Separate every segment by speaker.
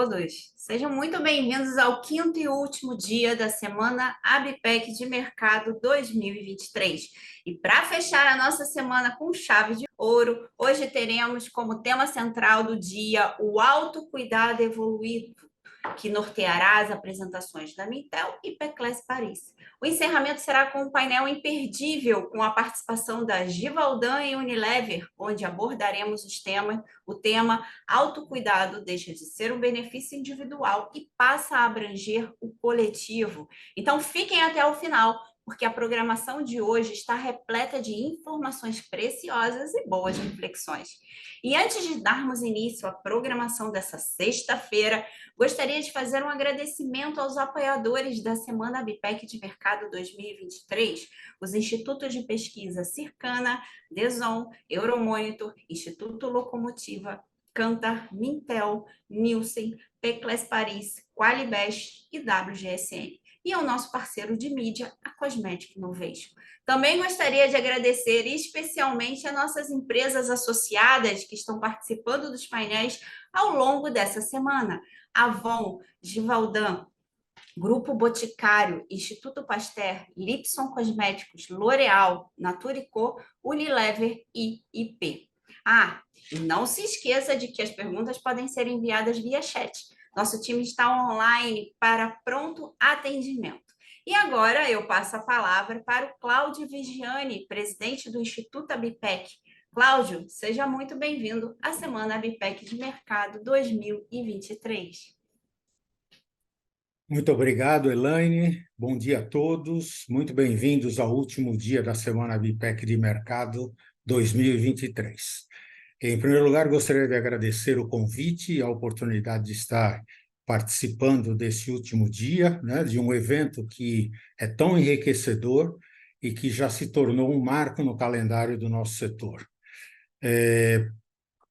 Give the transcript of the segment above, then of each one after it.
Speaker 1: todos. Sejam muito bem-vindos ao quinto e último dia da semana ABPEC de Mercado 2023. E para fechar a nossa semana com chave de ouro, hoje teremos como tema central do dia o autocuidado evoluído, que norteará as apresentações da Mintel e Peclès Paris. O encerramento será com um painel imperdível, com a participação da Givaudan e Unilever, onde abordaremos o tema autocuidado deixa de ser um benefício individual e passa a abranger o coletivo. Então fiquem até o final, porque a programação de hoje está repleta de informações preciosas e boas reflexões. E antes de darmos início à programação dessa sexta-feira, gostaria de fazer um agradecimento aos apoiadores da Semana ABPEC de Mercado 2023, os Institutos de Pesquisa Circana, Deson, Euromonitor, Instituto Locomotiva, Kantar, Mintel, Nielsen, Peclès Paris, Qualibest e WGSN. E ao nosso parceiro de mídia, a Cosmetic Innovation. Também gostaria de agradecer especialmente a nossas empresas associadas que estão participando dos painéis ao longo dessa semana. Avon, Givaudan, Grupo Boticário, Instituto Pasteur, Lipson Cosméticos, L'Oréal, Natura & Co, Unilever e IP. E não se esqueça de que as perguntas podem ser enviadas via chat. Nosso time está online para pronto atendimento. E agora eu passo a palavra para o Cláudio Vigiani, presidente do Instituto ABPEC. Cláudio, seja muito bem-vindo à Semana ABPEC de Mercado 2023.
Speaker 2: Muito obrigado, Elaine. Bom dia a todos. Muito bem-vindos ao último dia da Semana ABPEC de Mercado 2023. Em primeiro lugar, gostaria de agradecer o convite e a oportunidade de estar participando desse último dia, né, de um evento que é tão enriquecedor e que já se tornou um marco no calendário do nosso setor.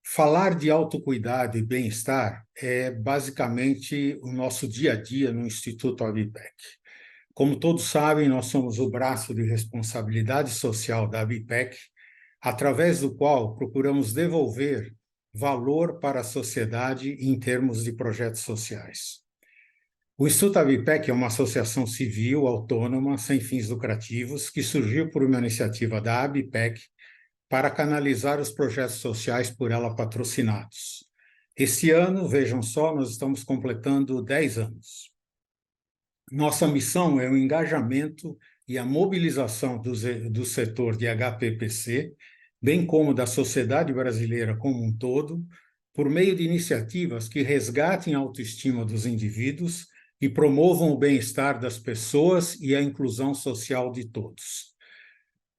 Speaker 2: Falar de autocuidado e bem-estar é basicamente o nosso dia a dia no Instituto ABPEC. Como todos sabem, nós somos o braço de responsabilidade social da ABPEC, através do qual procuramos devolver valor para a sociedade em termos de projetos sociais. O Instituto ABPEC é uma associação civil autônoma, sem fins lucrativos, que surgiu por uma iniciativa da ABPEC para canalizar os projetos sociais por ela patrocinados. Esse ano, vejam só, nós estamos completando 10 anos. Nossa missão é o engajamento e a mobilização do setor de HPPC, bem como da sociedade brasileira como um todo, por meio de iniciativas que resgatem a autoestima dos indivíduos e promovam o bem-estar das pessoas e a inclusão social de todos.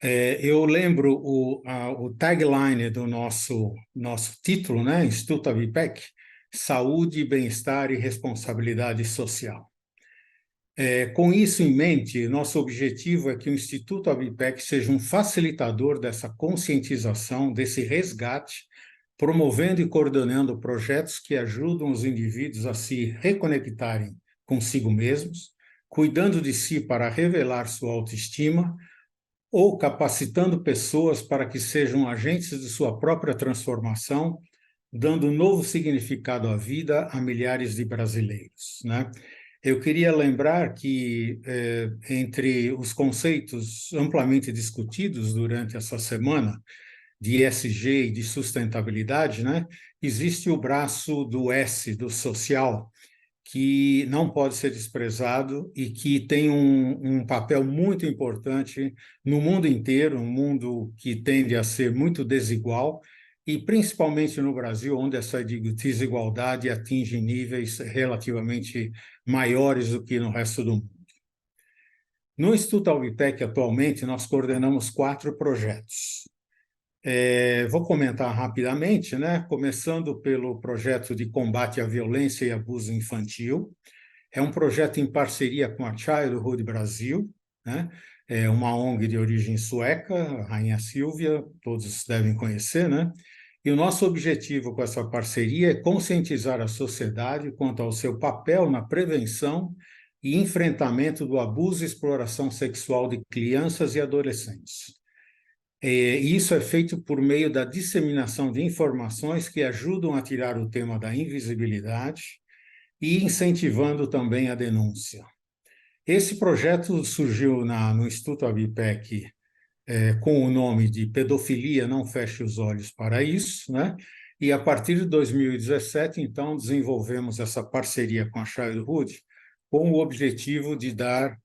Speaker 2: Eu lembro o tagline do nosso título, né? Instituto ABPEC, Saúde, Bem-Estar e Responsabilidade Social. Com isso em mente, nosso objetivo é que o Instituto ABPEC seja um facilitador dessa conscientização, desse resgate, promovendo e coordenando projetos que ajudam os indivíduos a se reconectarem consigo mesmos, cuidando de si para revelar sua autoestima, ou capacitando pessoas para que sejam agentes de sua própria transformação, dando um novo significado à vida a milhares de brasileiros, né? Eu queria lembrar que, entre os conceitos amplamente discutidos durante essa semana, de ESG e de sustentabilidade, né, existe o braço do S, do social, que não pode ser desprezado e que tem um papel muito importante no mundo inteiro, um mundo que tende a ser muito desigual, e principalmente no Brasil, onde essa desigualdade atinge níveis relativamente maiores do que no resto do mundo. No Instituto ABPEC, atualmente, nós coordenamos 4 projetos. Vou comentar rapidamente, né? Começando pelo projeto de combate à violência e abuso infantil. É um projeto em parceria com a Childhood Brasil, né? É uma ONG de origem sueca, a Rainha Silvia, todos devem conhecer, né? E o nosso objetivo com essa parceria é conscientizar a sociedade quanto ao seu papel na prevenção e enfrentamento do abuso e exploração sexual de crianças e adolescentes. E isso é feito por meio da disseminação de informações que ajudam a tirar o tema da invisibilidade e incentivando também a denúncia. Esse projeto surgiu no Instituto Abipec com o nome de Pedofilia Não Feche os Olhos para Isso, né? E a partir de 2017, então, desenvolvemos essa parceria com a Childhood com o objetivo de dar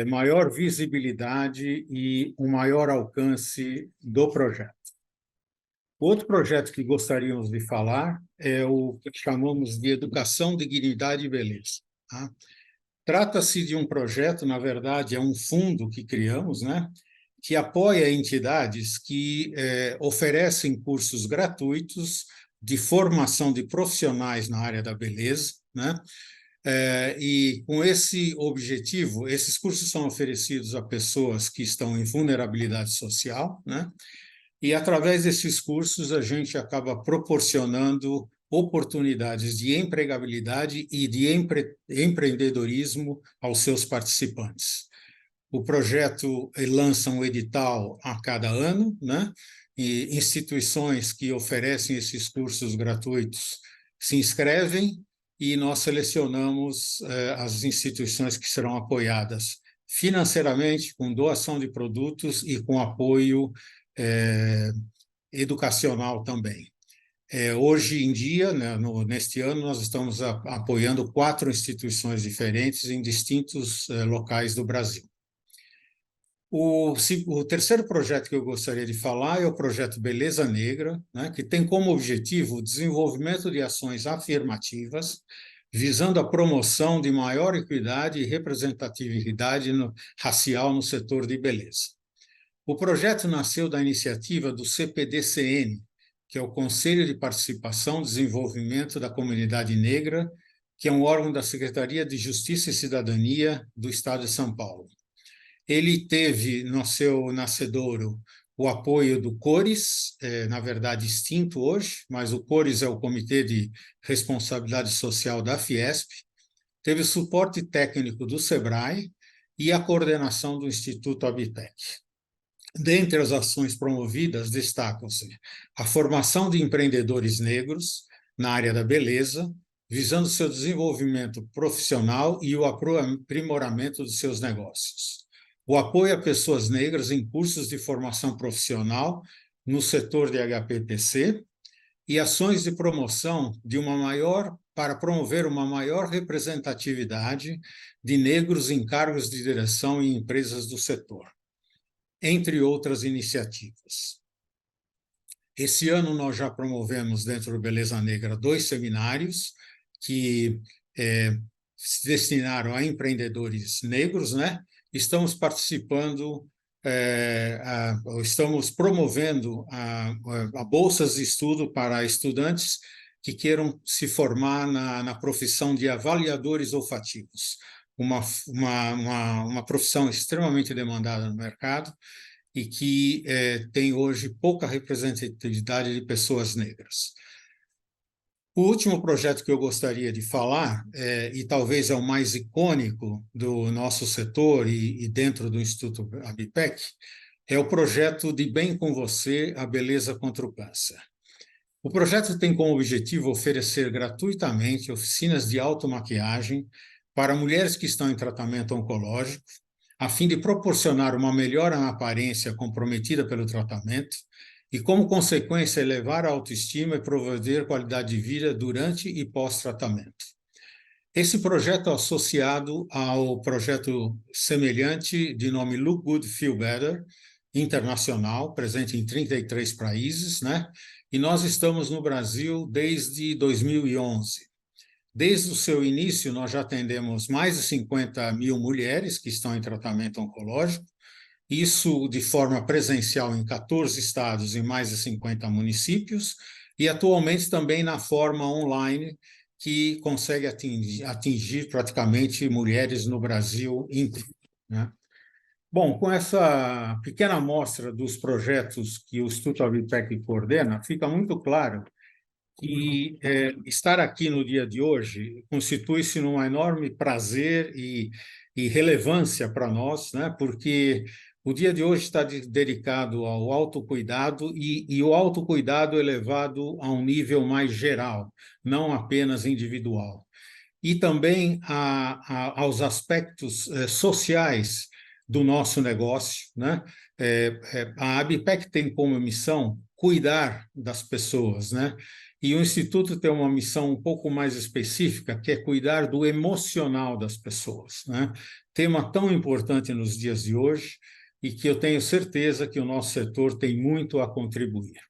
Speaker 2: maior visibilidade e um maior alcance do projeto. Outro projeto que gostaríamos de falar é o que chamamos de Educação, Dignidade e Beleza. Tá? Trata-se de um projeto, na verdade, é um fundo que criamos, né, que apoia entidades que oferecem cursos gratuitos de formação de profissionais na área da beleza, né? E com esse objetivo, esses cursos são oferecidos a pessoas que estão em vulnerabilidade social, né? E através desses cursos a gente acaba proporcionando oportunidades de empregabilidade e de empreendedorismo aos seus participantes. O projeto lança um edital a cada ano, né? E instituições que oferecem esses cursos gratuitos se inscrevem e nós selecionamos as instituições que serão apoiadas financeiramente, com doação de produtos e com apoio educacional também. Hoje em dia, né, neste ano, nós estamos apoiando 4 instituições diferentes em distintos locais do Brasil. O terceiro projeto que eu gostaria de falar é o projeto Beleza Negra, né, que tem como objetivo o desenvolvimento de ações afirmativas, visando a promoção de maior equidade e representatividade racial no setor de beleza. O projeto nasceu da iniciativa do CPDCN, que é o Conselho de Participação e Desenvolvimento da Comunidade Negra, que é um órgão da Secretaria de Justiça e Cidadania do Estado de São Paulo. Ele teve no seu nascedouro o apoio do CORES, na verdade extinto hoje, mas o CORES é o Comitê de Responsabilidade Social da Fiesp, teve o suporte técnico do SEBRAE e a coordenação do Instituto Abipec. Dentre as ações promovidas, destacam-se a formação de empreendedores negros na área da beleza, visando seu desenvolvimento profissional e o aprimoramento dos seus negócios. O apoio a pessoas negras em cursos de formação profissional no setor de HPPC e ações de promoção para promover uma maior representatividade de negros em cargos de direção em empresas do setor, entre outras iniciativas. Esse ano nós já promovemos dentro do Beleza Negra 2 seminários que se destinaram a empreendedores negros, né? Estamos participando, estamos promovendo a bolsas de estudo para estudantes que queiram se formar na profissão de avaliadores olfativos, uma profissão extremamente demandada no mercado e que tem hoje pouca representatividade de pessoas negras. O último projeto que eu gostaria de falar, e talvez é o mais icônico do nosso setor e dentro do Instituto Abipec, é o projeto de Bem com Você, a Beleza contra o Câncer. O projeto tem como objetivo oferecer gratuitamente oficinas de automaquiagem para mulheres que estão em tratamento oncológico, a fim de proporcionar uma melhora na aparência comprometida pelo tratamento e, como consequência, elevar a autoestima e promover qualidade de vida durante e pós-tratamento. Esse projeto é associado ao projeto semelhante de nome Look Good, Feel Better, internacional, presente em 33 países, né? E nós estamos no Brasil desde 2011. Desde o seu início, nós já atendemos mais de 50 mil mulheres que estão em tratamento oncológico, isso de forma presencial em 14 estados e mais de 50 municípios, e atualmente também na forma online, que consegue atingir praticamente mulheres no Brasil inteiro, né? Bom, com essa pequena amostra dos projetos que o Instituto Abipec coordena, fica muito claro que estar aqui no dia de hoje constitui-se num enorme prazer e relevância para nós, né? Porque o dia de hoje está dedicado ao autocuidado e o autocuidado elevado a um nível mais geral, não apenas individual. e também aos aspectos sociais do nosso negócio, né? A ABPEC tem como missão cuidar das pessoas, né? E o Instituto tem uma missão um pouco mais específica, que é cuidar do emocional das pessoas, né? Tema tão importante nos dias de hoje e que eu tenho certeza que o nosso setor tem muito a contribuir.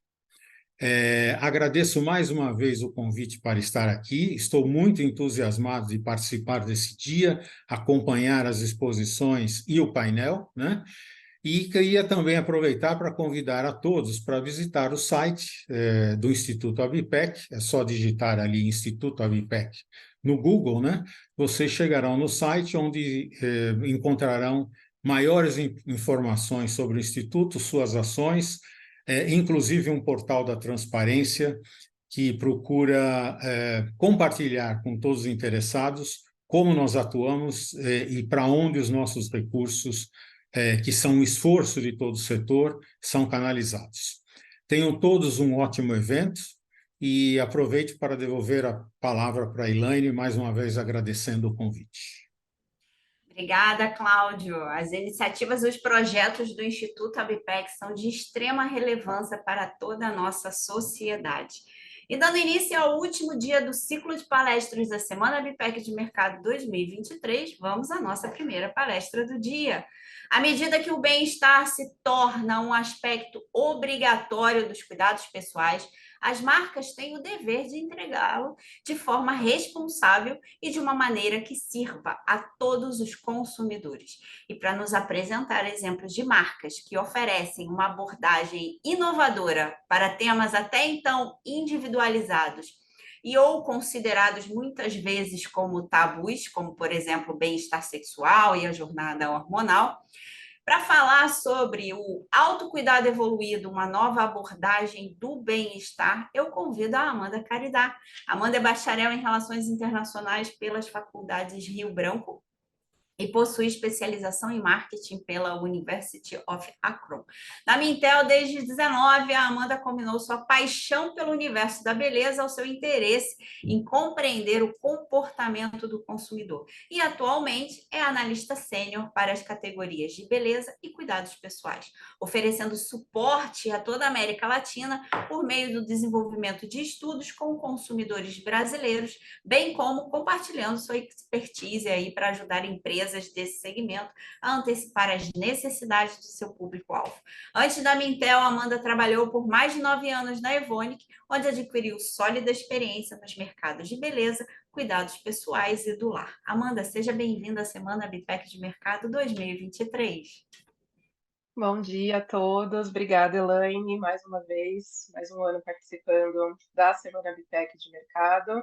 Speaker 2: Agradeço mais uma vez o convite para estar aqui. Estou muito entusiasmado de participar desse dia, acompanhar as exposições e o painel, né? E queria também aproveitar para convidar a todos para visitar o site do Instituto ABPEC. É só digitar ali Instituto ABPEC no Google, né? Vocês chegarão no site onde encontrarão maiores informações sobre o Instituto, suas ações, inclusive um portal da transparência que procura compartilhar com todos os interessados como nós atuamos e para onde os nossos recursos, que são um esforço de todo o setor, são canalizados. Tenham todos um ótimo evento e aproveito para devolver a palavra para a Elaine, mais uma vez agradecendo o convite.
Speaker 1: Obrigada, Cláudio. As iniciativas e os projetos do Instituto ABPEC são de extrema relevância para toda a nossa sociedade. E dando início ao último dia do ciclo de palestras da Semana ABPEC de Mercado 2023, vamos à nossa primeira palestra do dia. À medida que o bem-estar se torna um aspecto obrigatório dos cuidados pessoais, as marcas têm o dever de entregá-lo de forma responsável e de uma maneira que sirva a todos os consumidores. E para nos apresentar exemplos de marcas que oferecem uma abordagem inovadora para temas até então individualizados e ou considerados muitas vezes como tabus, como por exemplo o bem-estar sexual e a jornada hormonal, para falar sobre o autocuidado evoluído, uma nova abordagem do bem-estar, eu convido a Amanda Caridá. Amanda é bacharel em Relações Internacionais pelas Faculdades Rio Branco e possui especialização em marketing pela University of Akron. Na Mintel, desde 19, a Amanda combinou sua paixão pelo universo da beleza ao seu interesse em compreender o comportamento do consumidor. E atualmente é analista sênior para as categorias de beleza e cuidados pessoais, oferecendo suporte a toda a América Latina por meio do desenvolvimento de estudos com consumidores brasileiros, bem como compartilhando sua expertise aí para ajudar empresas desse segmento a antecipar as necessidades do seu público-alvo. Antes da Mintel, a Amanda trabalhou por mais de 9 anos na Evonik, onde adquiriu sólida experiência nos mercados de beleza, cuidados pessoais e do lar. Amanda, seja bem-vinda à Semana ABPEC de Mercado 2023.
Speaker 3: Bom dia a todos, obrigada Elaine, mais uma vez, mais um ano participando da Semana ABPEC de Mercado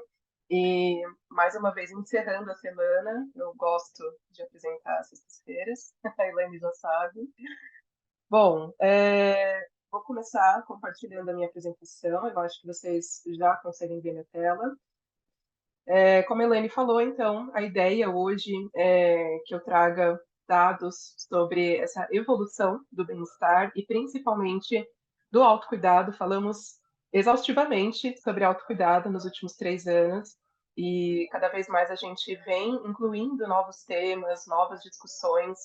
Speaker 3: e mais uma vez encerrando a semana. Eu gosto de apresentar às sextas-feiras, a Elaine já sabe. Bom, vou começar compartilhando a minha apresentação, eu acho que vocês já conseguem ver na tela. Como a Elaine falou, então, a ideia hoje é que eu traga dados sobre essa evolução do bem-estar e principalmente do autocuidado. Falamos exaustivamente sobre autocuidado nos últimos 3 anos e cada vez mais a gente vem incluindo novos temas, novas discussões.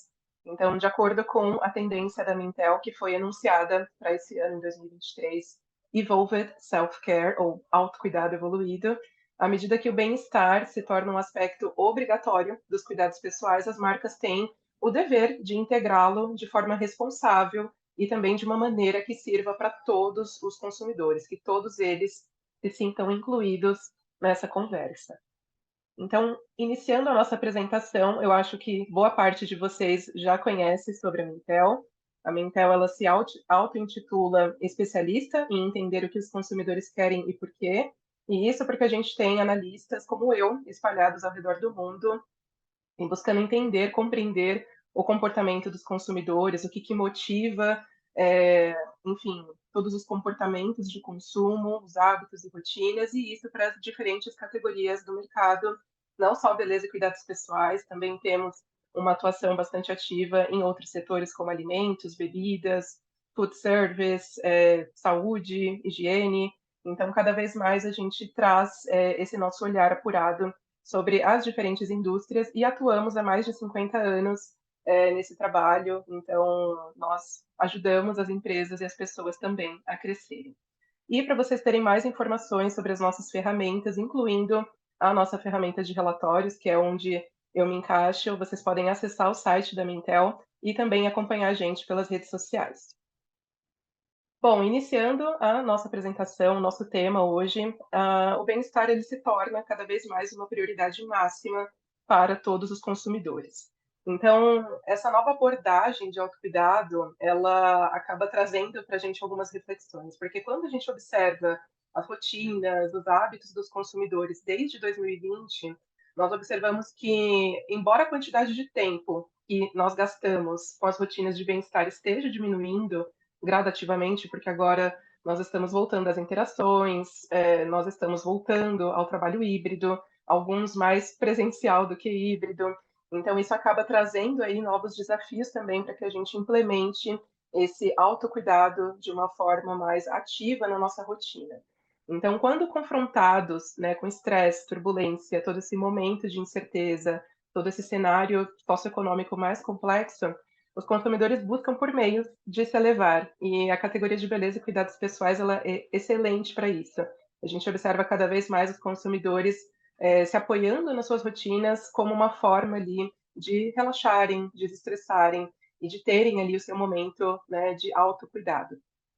Speaker 3: Então, de acordo com a tendência da Mintel, que foi anunciada para esse ano, em 2023, Evolved Self-Care, ou autocuidado evoluído, à medida que o bem-estar se torna um aspecto obrigatório dos cuidados pessoais, as marcas têm o dever de integrá-lo de forma responsável e também de uma maneira que sirva para todos os consumidores, que todos eles se sintam incluídos nessa conversa. Então, iniciando a nossa apresentação, eu acho que boa parte de vocês já conhece sobre a Mintel. A Mintel ela se auto-intitula especialista em entender o que os consumidores querem e por quê. E isso porque a gente tem analistas como eu, espalhados ao redor do mundo, e buscando entender, compreender o comportamento dos consumidores, o que motiva, enfim, todos os comportamentos de consumo, os hábitos e rotinas, e isso para as diferentes categorias do mercado, não só beleza e cuidados pessoais, também temos uma atuação bastante ativa em outros setores como alimentos, bebidas, food service, saúde, higiene. Então, cada vez mais a gente traz esse nosso olhar apurado sobre as diferentes indústrias e atuamos há mais de 50 anos nesse trabalho, então nós ajudamos as empresas e as pessoas também a crescerem. E para vocês terem mais informações sobre as nossas ferramentas, incluindo a nossa ferramenta de relatórios, que é onde eu me encaixo, vocês podem acessar o site da Mintel e também acompanhar a gente pelas redes sociais. Bom, iniciando a nossa apresentação, nosso tema hoje, o bem-estar ele se torna cada vez mais uma prioridade máxima para todos os consumidores. Então, essa nova abordagem de autocuidado, ela acaba trazendo para a gente algumas reflexões, porque quando a gente observa as rotinas, os hábitos dos consumidores desde 2020, nós observamos que, embora a quantidade de tempo que nós gastamos com as rotinas de bem-estar esteja diminuindo, gradativamente, porque agora nós estamos voltando às interações, nós estamos voltando ao trabalho híbrido, alguns mais presencial do que híbrido. Então, isso acaba trazendo aí novos desafios também para que a gente implemente esse autocuidado de uma forma mais ativa na nossa rotina. Então, quando confrontados, né, com estresse, turbulência, todo esse momento de incerteza, todo esse cenário socioeconômico mais complexo, os consumidores buscam por meios de se elevar, e a categoria de beleza e cuidados pessoais ela é excelente para isso. A gente observa cada vez mais os consumidores se apoiando nas suas rotinas como uma forma ali de relaxarem, de desestressarem e de terem ali o seu momento, né, de autocuidado.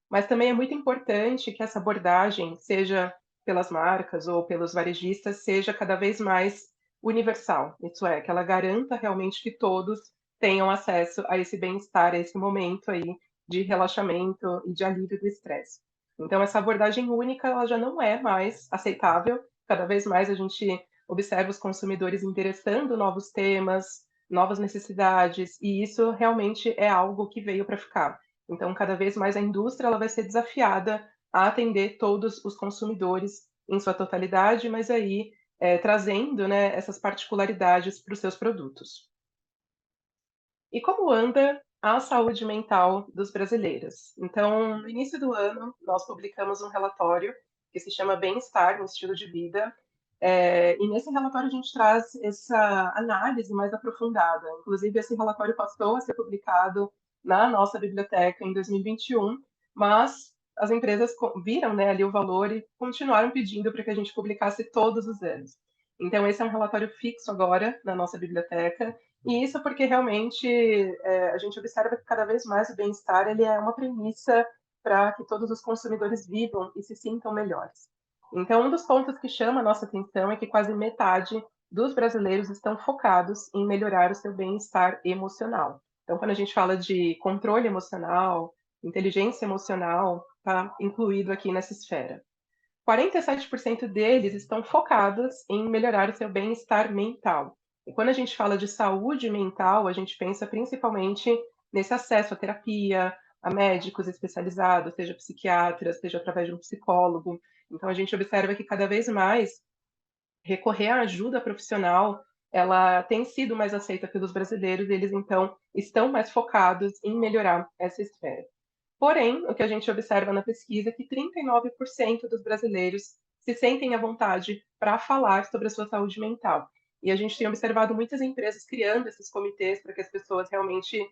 Speaker 3: Mas também é muito importante que essa abordagem, seja pelas marcas ou pelos varejistas, seja cada vez mais universal. Isso é, que ela garanta realmente que todos tenham acesso a esse bem-estar, a esse momento aí de relaxamento e de alívio do estresse. Então, essa abordagem única, ela já não é mais aceitável. Cada vez mais a gente observa os consumidores interessando novos temas, novas necessidades, e isso realmente é algo que veio para ficar. Então, cada vez mais a indústria ela vai ser desafiada a atender todos os consumidores em sua totalidade, mas aí trazendo, né, essas particularidades para os seus produtos. E como anda a saúde mental dos brasileiros? Então, no início do ano, nós publicamos um relatório que se chama Bem-estar no Estilo de Vida. E nesse relatório a gente traz essa análise mais aprofundada. Inclusive, esse relatório passou a ser publicado na nossa biblioteca em 2021, mas as empresas viram, né, ali o valor e continuaram pedindo para que a gente publicasse todos os anos. Então, esse é um relatório fixo agora na nossa biblioteca, e isso porque realmente a gente observa que cada vez mais o bem-estar ele é uma premissa para que todos os consumidores vivam e se sintam melhores. Então, um dos pontos que chama a nossa atenção é que quase metade dos brasileiros estão focados em melhorar o seu bem-estar emocional. Então, quando a gente fala de controle emocional, inteligência emocional, está incluído aqui nessa esfera. 47% deles estão focados em melhorar o seu bem-estar mental. E quando a gente fala de saúde mental, a gente pensa principalmente nesse acesso à terapia, a médicos especializados, seja psiquiatras, seja através de um psicólogo. Então a gente observa que cada vez mais recorrer à ajuda profissional, ela tem sido mais aceita pelos brasileiros, e eles então estão mais focados em melhorar essa esfera. Porém, o que a gente observa na pesquisa é que 39% dos brasileiros se sentem à vontade para falar sobre a sua saúde mental. E a gente tem observado muitas empresas criando esses comitês para que as pessoas realmente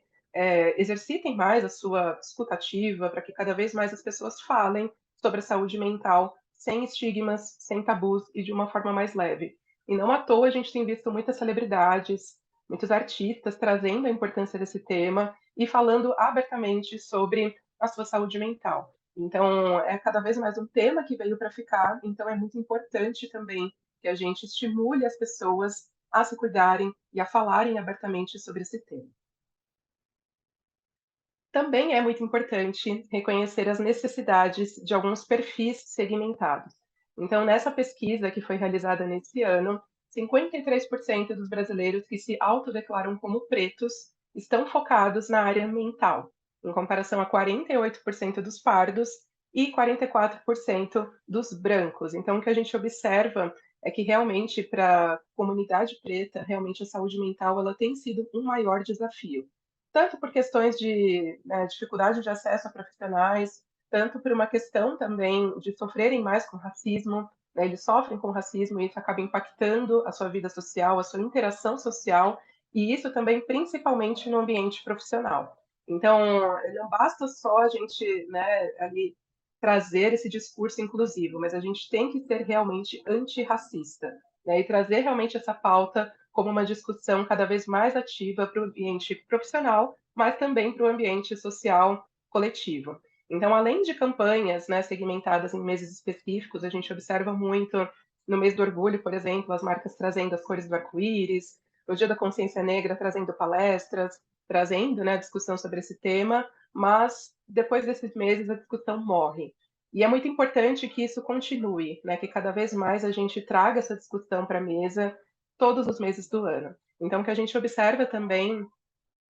Speaker 3: exercitem mais a sua escutativa, para que cada vez mais as pessoas falem sobre a saúde mental sem estigmas, sem tabus e de uma forma mais leve. E não à toa a gente tem visto muitas celebridades, muitos artistas trazendo a importância desse tema e falando abertamente sobre a sua saúde mental. Então, é cada vez mais um tema que veio para ficar, então é muito importante também que a gente estimule as pessoas a se cuidarem e a falarem abertamente sobre esse tema. Também é muito importante reconhecer as necessidades de alguns perfis segmentados. Então, nessa pesquisa que foi realizada nesse ano, 53% dos brasileiros que se autodeclaram como pretos estão focados na área mental, em comparação a 48% dos pardos e 44% dos brancos. Então, o que a gente observa é que realmente para a comunidade preta, realmente a saúde mental ela tem sido um maior desafio, tanto por questões de dificuldade de acesso a profissionais, tanto por uma questão também de sofrerem mais com racismo. né, eles sofrem com racismo e isso acaba impactando a sua vida social, a sua interação social, e isso também principalmente no ambiente profissional. Então, não basta só a gente, né, ali trazer esse discurso inclusivo, mas a gente tem que ser realmente antirracista, né, e trazer realmente essa pauta como uma discussão cada vez mais ativa para o ambiente profissional, mas também para o ambiente social coletivo. Então, além de campanhas, né, segmentadas em meses específicos, a gente observa muito no mês do orgulho, por exemplo, as marcas trazendo as cores do arco-íris, no Dia da Consciência Negra trazendo palestras, trazendo, né, discussão sobre esse tema, mas depois desses meses a discussão morre. E é muito importante que isso continue, né, que cada vez mais a gente traga essa discussão para a mesa todos os meses do ano. Então, o que a gente observa também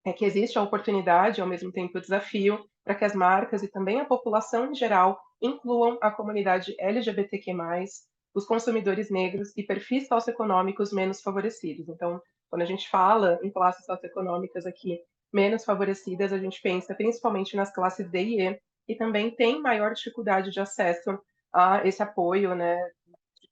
Speaker 3: é que existe a oportunidade, ao mesmo tempo o desafio, para que as marcas e também a população em geral incluam a comunidade LGBTQ+, os consumidores negros e perfis socioeconômicos menos favorecidos. Então, quando a gente fala em classes socioeconômicas aqui menos favorecidas, a gente pensa principalmente nas classes D e E, e também tem maior dificuldade de acesso a esse apoio, né,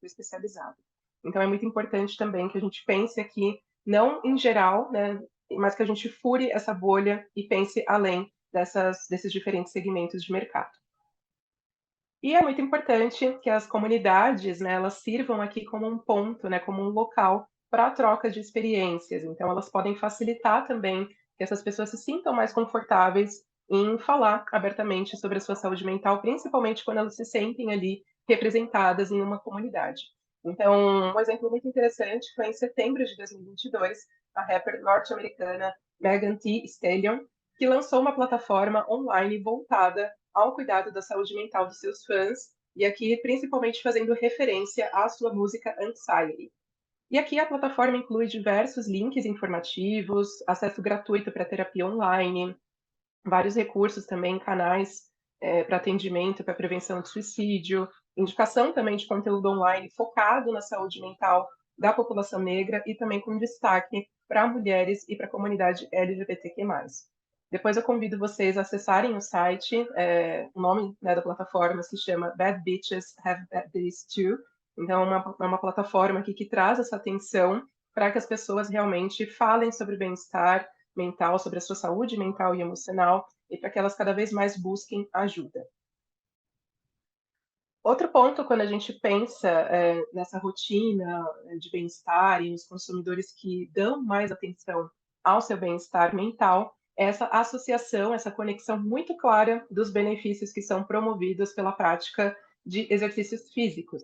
Speaker 3: especializado. Então, é muito importante também que a gente pense aqui, não em geral, né, mas que a gente fure essa bolha e pense além desses diferentes segmentos de mercado. E é muito importante que as comunidades, né, elas sirvam aqui como um ponto, né, como um local para a troca de experiências. Então, elas podem facilitar também que essas pessoas se sintam mais confortáveis em falar abertamente sobre a sua saúde mental, principalmente quando elas se sentem ali representadas em uma comunidade. Então, um exemplo muito interessante foi em setembro de 2022, a rapper norte-americana Megan Thee Stallion, que lançou uma plataforma online voltada ao cuidado da saúde mental dos seus fãs, e aqui principalmente fazendo referência à sua música Anxiety. E aqui a plataforma inclui diversos links informativos, acesso gratuito para terapia online, vários recursos também, canais para atendimento, para prevenção de suicídio, indicação também de conteúdo online focado na saúde mental da população negra e também com destaque para mulheres e para a comunidade LGBTQ+. Depois eu convido vocês a acessarem o site, o nome, né, da plataforma se chama Bad Bitches Have Bad Days Too, então é uma plataforma aqui que traz essa atenção para que as pessoas realmente falem sobre bem-estar mental, sobre a sua saúde mental e emocional, e para que elas cada vez mais busquem ajuda. Outro ponto, quando a gente pensa nessa rotina de bem-estar e nos consumidores que dão mais atenção ao seu bem-estar mental, é essa associação, essa conexão muito clara dos benefícios que são promovidos pela prática de exercícios físicos.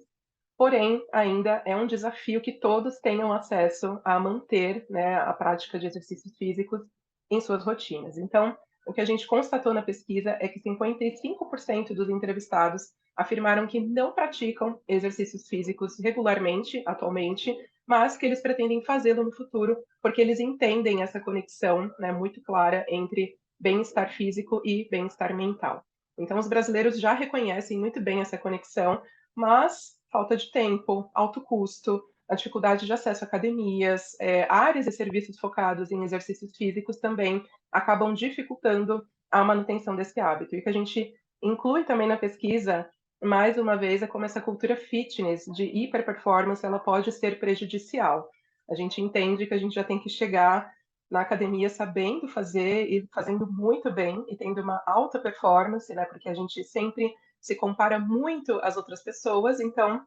Speaker 3: Porém, ainda é um desafio que todos tenham acesso a manter, né, a prática de exercícios físicos em suas rotinas. Então, o que a gente constatou na pesquisa é que 55% dos entrevistados afirmaram que não praticam exercícios físicos regularmente, atualmente, mas que eles pretendem fazê-lo no futuro, porque eles entendem essa conexão, né, muito clara entre bem-estar físico e bem-estar mental. Então, os brasileiros já reconhecem muito bem essa conexão, mas falta de tempo, alto custo, a dificuldade de acesso a academias, áreas e serviços focados em exercícios físicos também acabam dificultando a manutenção desse hábito. E o que a gente inclui também na pesquisa, mais uma vez, é como essa cultura fitness de hiperperformance ela pode ser prejudicial. A gente entende que a gente já tem que chegar na academia sabendo fazer e fazendo muito bem e tendo uma alta performance, né? Porque a gente sempre se compara muito às outras pessoas, então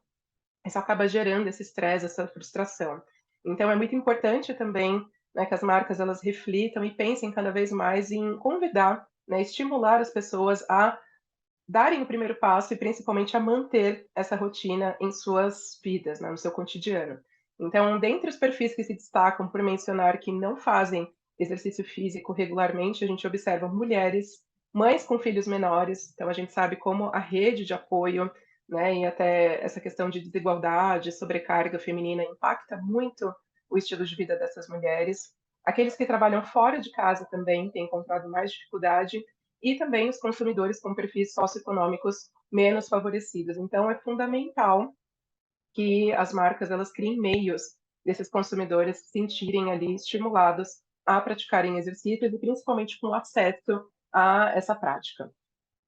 Speaker 3: isso acaba gerando esse estresse, essa frustração. Então é muito importante também, né, que as marcas elas reflitam e pensem cada vez mais em convidar, né, estimular as pessoas a darem o primeiro passo e principalmente a manter essa rotina em suas vidas, né, no seu cotidiano. Então, dentre os perfis que se destacam por mencionar que não fazem exercício físico regularmente, a gente observa mulheres, mães com filhos menores, então a gente sabe como a rede de apoio, né, e até essa questão de desigualdade, sobrecarga feminina impacta muito o estilo de vida dessas mulheres. Aqueles que trabalham fora de casa também têm encontrado mais dificuldade e também os consumidores com perfis socioeconômicos menos favorecidos. Então, é fundamental que as marcas elas criem meios desses consumidores se sentirem ali estimulados a praticarem exercícios e principalmente com acesso a essa prática.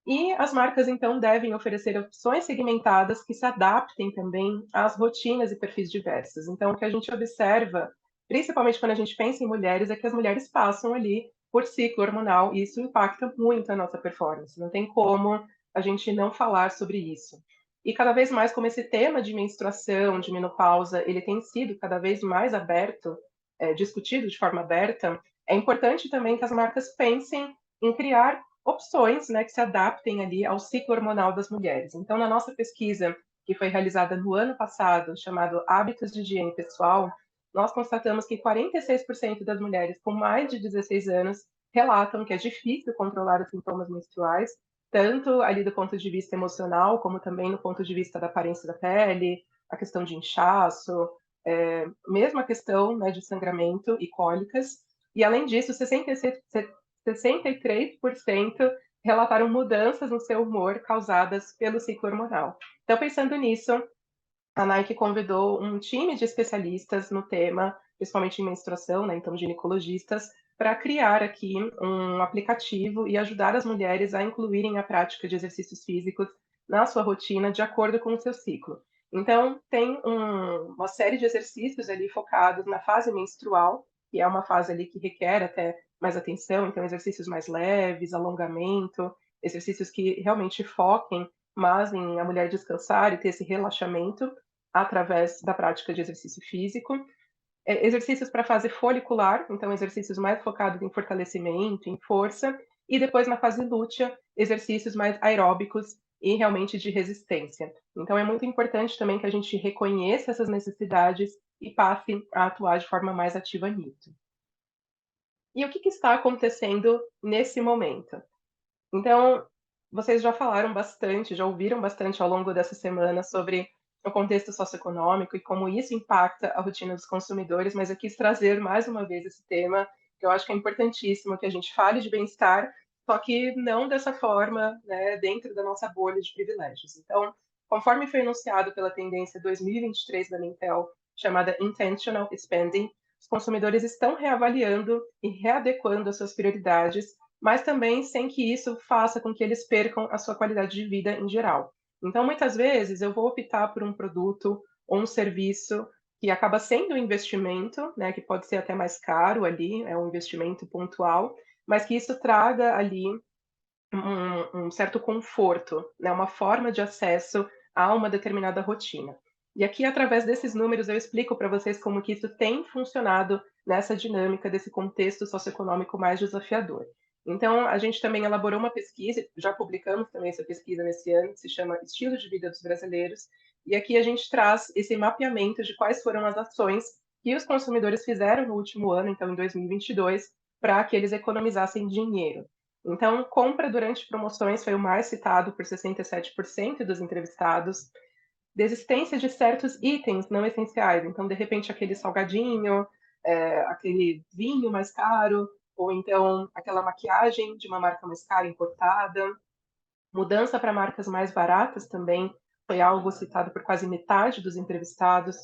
Speaker 3: E as marcas, então, devem oferecer opções segmentadas que se adaptem também às rotinas e perfis diversos. Então, o que a gente observa, principalmente quando a gente pensa em mulheres, é que as mulheres passam ali por ciclo hormonal e isso impacta muito a nossa performance. Não tem como a gente não falar sobre isso. E cada vez mais, como esse tema de menstruação, de menopausa, ele tem sido cada vez mais aberto, discutido de forma aberta, é importante também que as marcas pensem em criar opções, né, que se adaptem ali ao ciclo hormonal das mulheres. Então, na nossa pesquisa, que foi realizada no ano passado, chamado Hábitos de Higiene Pessoal, nós constatamos que 46% das mulheres com mais de 16 anos relatam que é difícil controlar os sintomas menstruais, tanto ali do ponto de vista emocional, como também no ponto de vista da aparência da pele, a questão de inchaço, mesmo a questão, né, de sangramento e cólicas. E, além disso, 63% relataram mudanças no seu humor causadas pelo ciclo hormonal. Então, pensando nisso, a Nike convidou um time de especialistas no tema, principalmente em menstruação, né, então ginecologistas, para criar aqui um aplicativo e ajudar as mulheres a incluírem a prática de exercícios físicos na sua rotina de acordo com o seu ciclo. Então, tem uma série de exercícios ali focados na fase menstrual, que é uma fase ali que requer até mais atenção, então exercícios mais leves, alongamento, exercícios que realmente foquem mais em a mulher descansar e ter esse relaxamento através da prática de exercício físico. Exercícios para a fase folicular, então exercícios mais focados em fortalecimento, em força, e depois na fase lútea, exercícios mais aeróbicos e realmente de resistência. Então é muito importante também que a gente reconheça essas necessidades e passe a atuar de forma mais ativa nisso. E o que está acontecendo nesse momento? Então, vocês já falaram bastante, já ouviram bastante ao longo dessa semana sobre o contexto socioeconômico e como isso impacta a rotina dos consumidores, mas eu quis trazer mais uma vez esse tema, que eu acho que é importantíssimo que a gente fale de bem-estar, só que não dessa forma, né, dentro da nossa bolha de privilégios. Então, conforme foi anunciado pela tendência 2023 da Mintel, chamada Intentional Spending, os consumidores estão reavaliando e readequando as suas prioridades, mas também sem que isso faça com que eles percam a sua qualidade de vida em geral. Então, muitas vezes, eu vou optar por um produto ou um serviço que acaba sendo um investimento, né, que pode ser até mais caro ali, é um investimento pontual, mas que isso traga ali um certo conforto, né, uma forma de acesso a uma determinada rotina. E aqui, através desses números, eu explico para vocês como que isso tem funcionado nessa dinâmica desse contexto socioeconômico mais desafiador. Então, a gente também elaborou uma pesquisa, já publicamos também essa pesquisa nesse ano, que se chama Estilo de Vida dos Brasileiros, e aqui a gente traz esse mapeamento de quais foram as ações que os consumidores fizeram no último ano, então em 2022, para que eles economizassem dinheiro. Então, compra durante promoções foi o mais citado por 67% dos entrevistados. Desistência de certos itens não essenciais. Então, de repente, aquele salgadinho, aquele vinho mais caro, ou então aquela maquiagem de uma marca mais cara importada. Mudança para marcas mais baratas também foi algo citado por quase metade dos entrevistados.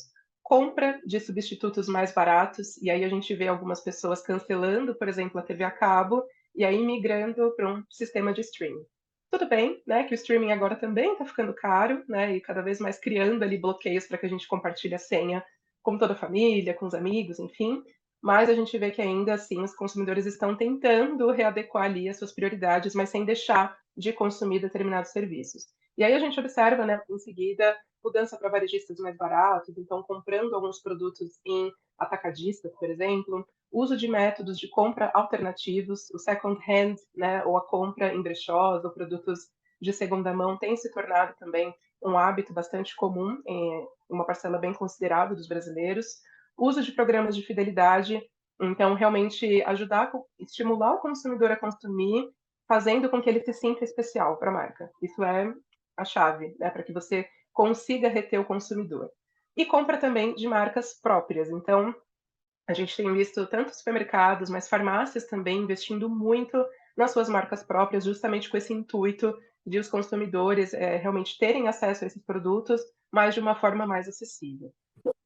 Speaker 3: Compra de substitutos mais baratos, e aí a gente vê algumas pessoas cancelando, por exemplo, a TV a cabo, e aí migrando para um sistema de streaming. Tudo bem, né, que o streaming agora também está ficando caro, né, e cada vez mais criando ali bloqueios para que a gente compartilhe a senha com toda a família, com os amigos, enfim, mas a gente vê que ainda assim os consumidores estão tentando readequar ali as suas prioridades, mas sem deixar de consumir determinados serviços. E aí a gente observa, né, em seguida, mudança para varejistas mais baratos, então comprando alguns produtos em atacadistas, por exemplo, uso de métodos de compra alternativos, o second hand, né, ou a compra em brechós ou produtos de segunda mão tem se tornado também um hábito bastante comum em uma parcela bem considerável dos brasileiros. Uso de programas de fidelidade, então realmente ajudar, estimular o consumidor a consumir, fazendo com que ele se sinta especial para a marca. Isso é a chave, né, para que você consiga reter o consumidor. E compra também de marcas próprias. Então, a gente tem visto tanto supermercados, mas farmácias também investindo muito nas suas marcas próprias, justamente com esse intuito de os consumidores realmente terem acesso a esses produtos, mas de uma forma mais acessível.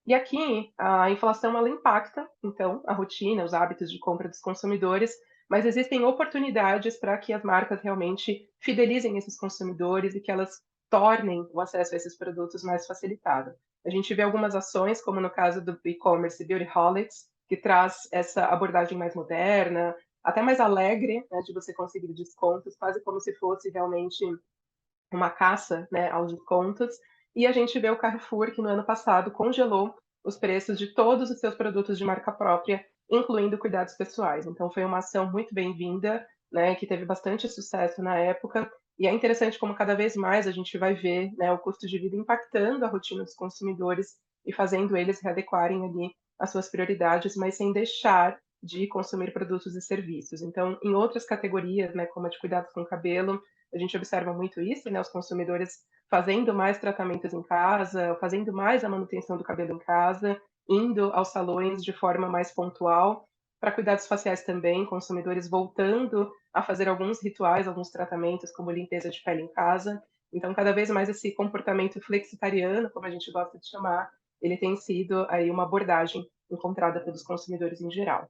Speaker 3: E aqui a inflação ela impacta, então, a rotina, os hábitos de compra dos consumidores, mas existem oportunidades para que as marcas realmente fidelizem esses consumidores e que elas tornem o acesso a esses produtos mais facilitado. A gente vê algumas ações, como no caso do e-commerce Beautyholics, que traz essa abordagem mais moderna, até mais alegre, né, de você conseguir descontos, quase como se fosse realmente uma caça, né, aos descontos. E a gente vê o Carrefour, que no ano passado congelou os preços de todos os seus produtos de marca própria, incluindo cuidados pessoais. Então foi uma ação muito bem-vinda, né, que teve bastante sucesso na época. E é interessante como cada vez mais a gente vai ver, né, o custo de vida impactando a rotina dos consumidores e fazendo eles readequarem ali as suas prioridades, mas sem deixar de consumir produtos e serviços. Então, em outras categorias, né, como a de cuidados com o cabelo, a gente observa muito isso, né, os consumidores fazendo mais tratamentos em casa, fazendo mais a manutenção do cabelo em casa, indo aos salões de forma mais pontual. Para cuidados faciais também, consumidores voltando a fazer alguns rituais, alguns tratamentos, como limpeza de pele em casa. Então, cada vez mais esse comportamento flexitariano, como a gente gosta de chamar, ele tem sido aí uma abordagem encontrada pelos consumidores em geral.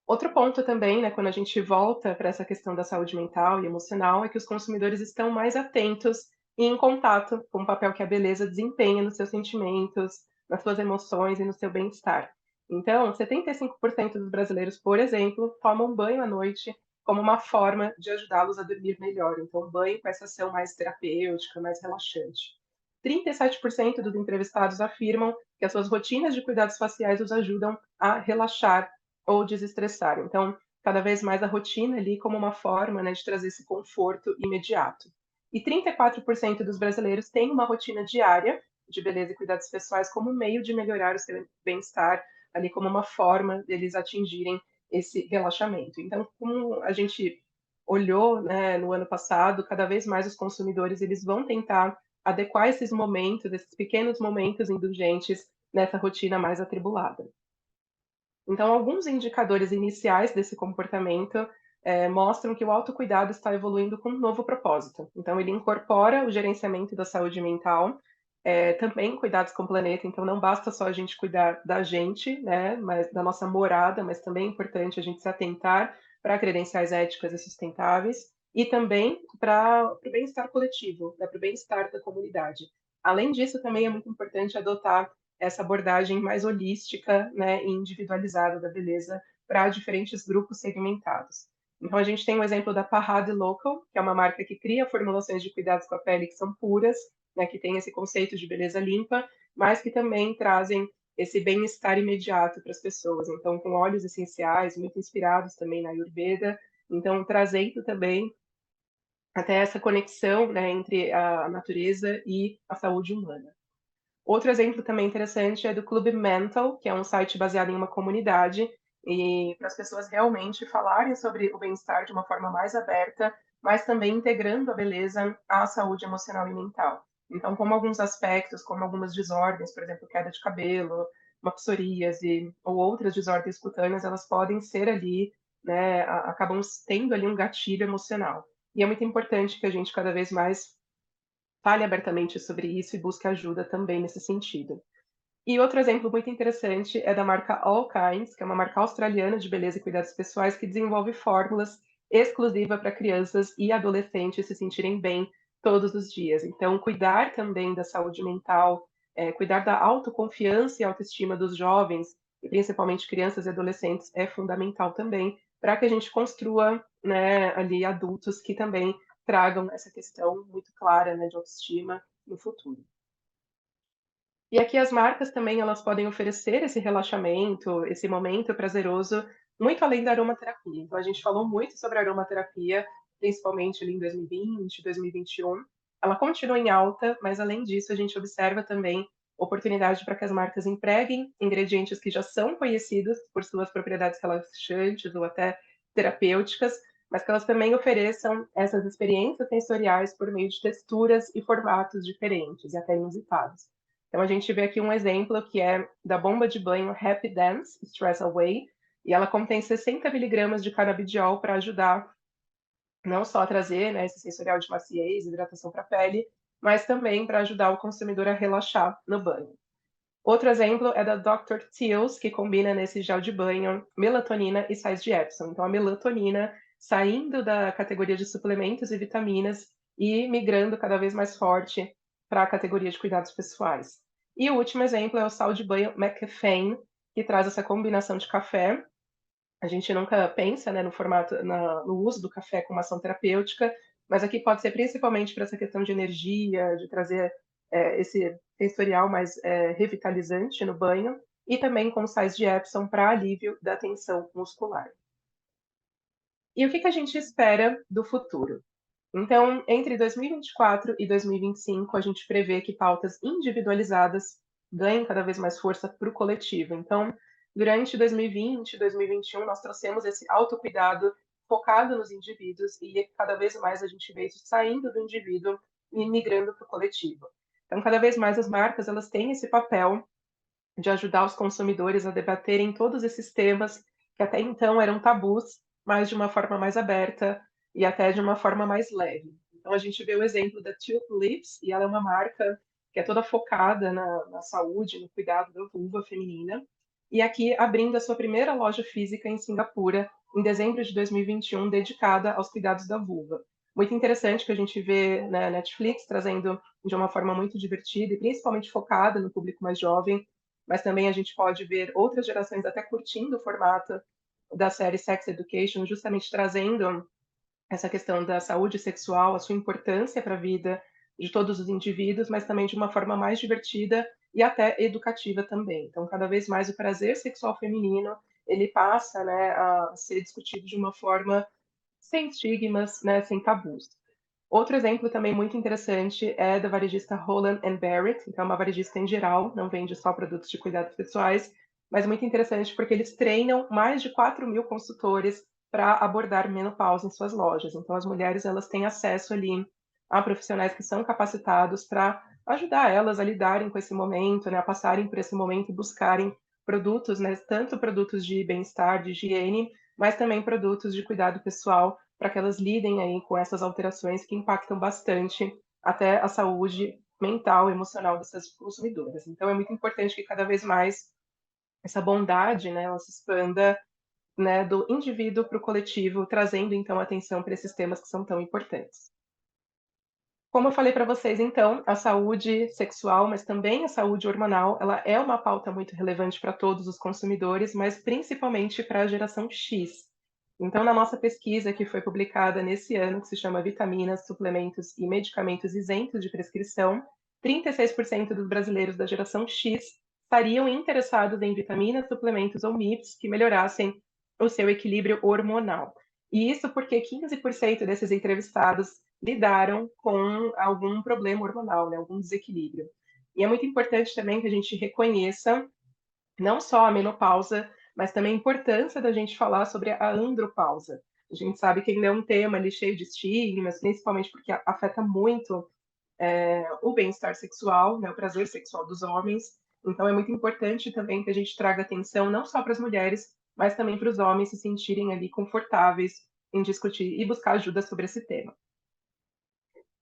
Speaker 3: Outro ponto também, né, quando a gente volta para essa questão da saúde mental e emocional, é que os consumidores estão mais atentos e em contato com o papel que a beleza desempenha nos seus sentimentos, nas suas emoções e no seu bem-estar. Então, 75% dos brasileiros, por exemplo, tomam banho à noite como uma forma de ajudá-los a dormir melhor. Então, banho com essa ação mais terapêutica, mais relaxante. 37% dos entrevistados afirmam que as suas rotinas de cuidados faciais os ajudam a relaxar ou desestressar. Então, cada vez mais a rotina ali como uma forma, né, de trazer esse conforto imediato. E 34% dos brasileiros têm uma rotina diária de beleza e cuidados pessoais como meio de melhorar o seu bem-estar, ali como uma forma deles atingirem esse relaxamento. Então, como a gente olhou, né, no ano passado, cada vez mais os consumidores eles vão tentar adequar esses momentos, esses pequenos momentos indulgentes nessa rotina mais atribulada. Então, alguns indicadores iniciais desse comportamento mostram que o autocuidado está evoluindo com um novo propósito. Então, ele incorpora o gerenciamento da saúde mental, também cuidados com o planeta. Então, não basta só a gente cuidar da gente, né, mas da nossa morada, mas também é importante a gente se atentar para credenciais éticas e sustentáveis e também para o bem-estar coletivo, né, para o bem-estar da comunidade. Além disso, também é muito importante adotar essa abordagem mais holística, né, e individualizada da beleza para diferentes grupos segmentados. Então, a gente tem o exemplo da Parrade Local, que é uma marca que cria formulações de cuidados com a pele que são puras, né, que tem esse conceito de beleza limpa, mas que também trazem esse bem-estar imediato para as pessoas. Então, com óleos essenciais, muito inspirados também na Ayurveda, então trazendo também até essa conexão, né, entre a natureza e a saúde humana. Outro exemplo também interessante é do Clube Mental, que é um site baseado em uma comunidade e para as pessoas realmente falarem sobre o bem-estar de uma forma mais aberta, mas também integrando a beleza à saúde emocional e mental. Então, como alguns aspectos, como algumas desordens, por exemplo, queda de cabelo, uma psoríase ou outras desordens cutâneas, elas podem ser ali, né, acabam tendo ali um gatilho emocional. E é muito importante que a gente cada vez mais fale abertamente sobre isso e busque ajuda também nesse sentido. E outro exemplo muito interessante é da marca All Kinds, que é uma marca australiana de beleza e cuidados pessoais que desenvolve fórmulas exclusivas para crianças e adolescentes se sentirem bem todos os dias. Então, cuidar também da saúde mental, cuidar da autoconfiança e autoestima dos jovens, e principalmente crianças e adolescentes, é fundamental também para que a gente construa, né, ali adultos que também tragam essa questão muito clara, né, de autoestima no futuro. E aqui as marcas também elas podem oferecer esse relaxamento, esse momento prazeroso, muito além da aromaterapia. Então a gente falou muito sobre a aromaterapia, principalmente ali em 2020, 2021. Ela continua em alta, mas além disso a gente observa também oportunidade para que as marcas empreguem ingredientes que já são conhecidos por suas propriedades relaxantes ou até terapêuticas, mas que elas também ofereçam essas experiências sensoriais por meio de texturas e formatos diferentes e até inusitados. Então a gente vê aqui um exemplo que é da bomba de banho Happy Dance Stress Away, e ela contém 60 miligramas de canabidiol para ajudar não só a trazer, né, esse sensorial de maciez, hidratação para a pele, mas também para ajudar o consumidor a relaxar no banho. Outro exemplo é da Dr. Teals, que combina nesse gel de banho melatonina e sais de Epsom. Então, a melatonina saindo da categoria de suplementos e vitaminas e migrando cada vez mais forte para a categoria de cuidados pessoais. E o último exemplo é o sal de banho McCaffeine, que traz essa combinação de café. A gente nunca pensa, né, no formato, no uso do café como ação terapêutica, mas aqui pode ser principalmente para essa questão de energia, de trazer esse sensorial mais revitalizante no banho, e também com sais de Epsom para alívio da tensão muscular. E o que a gente espera do futuro? Então, entre 2024 e 2025, a gente prevê que pautas individualizadas ganhem cada vez mais força para o coletivo. Então, durante 2020 e 2021, nós trouxemos esse autocuidado focado nos indivíduos e cada vez mais a gente vê isso saindo do indivíduo e migrando para o coletivo. Então, cada vez mais as marcas elas têm esse papel de ajudar os consumidores a debaterem todos esses temas que até então eram tabus, mas de uma forma mais aberta e até de uma forma mais leve. Então a gente vê o exemplo da Tulip Lips, e ela é uma marca que é toda focada na saúde, no cuidado da vulva feminina, e aqui abrindo a sua primeira loja física em Singapura, em dezembro de 2021, dedicada aos cuidados da vulva. Muito interessante que a gente vê na Netflix trazendo de uma forma muito divertida e principalmente focada no público mais jovem, mas também a gente pode ver outras gerações até curtindo o formato da série Sex Education, justamente trazendo essa questão da saúde sexual, a sua importância para a vida de todos os indivíduos, mas também de uma forma mais divertida e até educativa também. Então, cada vez mais o prazer sexual feminino ele passa, né, a ser discutido de uma forma sem estigmas, né, sem tabus. Outro exemplo também muito interessante é da varejista Holland Barrett, então é uma varejista em geral, não vende só produtos de cuidados pessoais, mas muito interessante porque eles treinam mais de 4.000 consultores para abordar menopausa em suas lojas. Então as mulheres elas têm acesso ali a profissionais que são capacitados para ajudar elas a lidarem com esse momento, né, a passarem por esse momento e buscarem produtos, né, tanto produtos de bem-estar, de higiene, mas também produtos de cuidado pessoal para que elas lidem aí com essas alterações que impactam bastante até a saúde mental e emocional dessas consumidoras. Então é muito importante que cada vez mais essa bondade, né, ela se expanda, né, do indivíduo para o coletivo, trazendo então atenção para esses temas que são tão importantes. Como eu falei para vocês, então, a saúde sexual, mas também a saúde hormonal, ela é uma pauta muito relevante para todos os consumidores, mas principalmente para a geração X. Então, na nossa pesquisa que foi publicada nesse ano, que se chama Vitaminas, Suplementos e Medicamentos Isentos de Prescrição, 36% dos brasileiros da geração X estariam interessados em vitaminas, suplementos ou MIPs que melhorassem o seu equilíbrio hormonal. E isso porque 15% desses entrevistados lidaram com algum problema hormonal, né, algum desequilíbrio. E é muito importante também que a gente reconheça não só a menopausa, mas também a importância da gente falar sobre a andropausa. A gente sabe que ainda é um tema ali cheio de estigmas, principalmente porque afeta muito o bem-estar sexual, né, o prazer sexual dos homens. Então é muito importante também que a gente traga atenção não só para as mulheres, mas também para os homens se sentirem ali confortáveis em discutir e buscar ajuda sobre esse tema.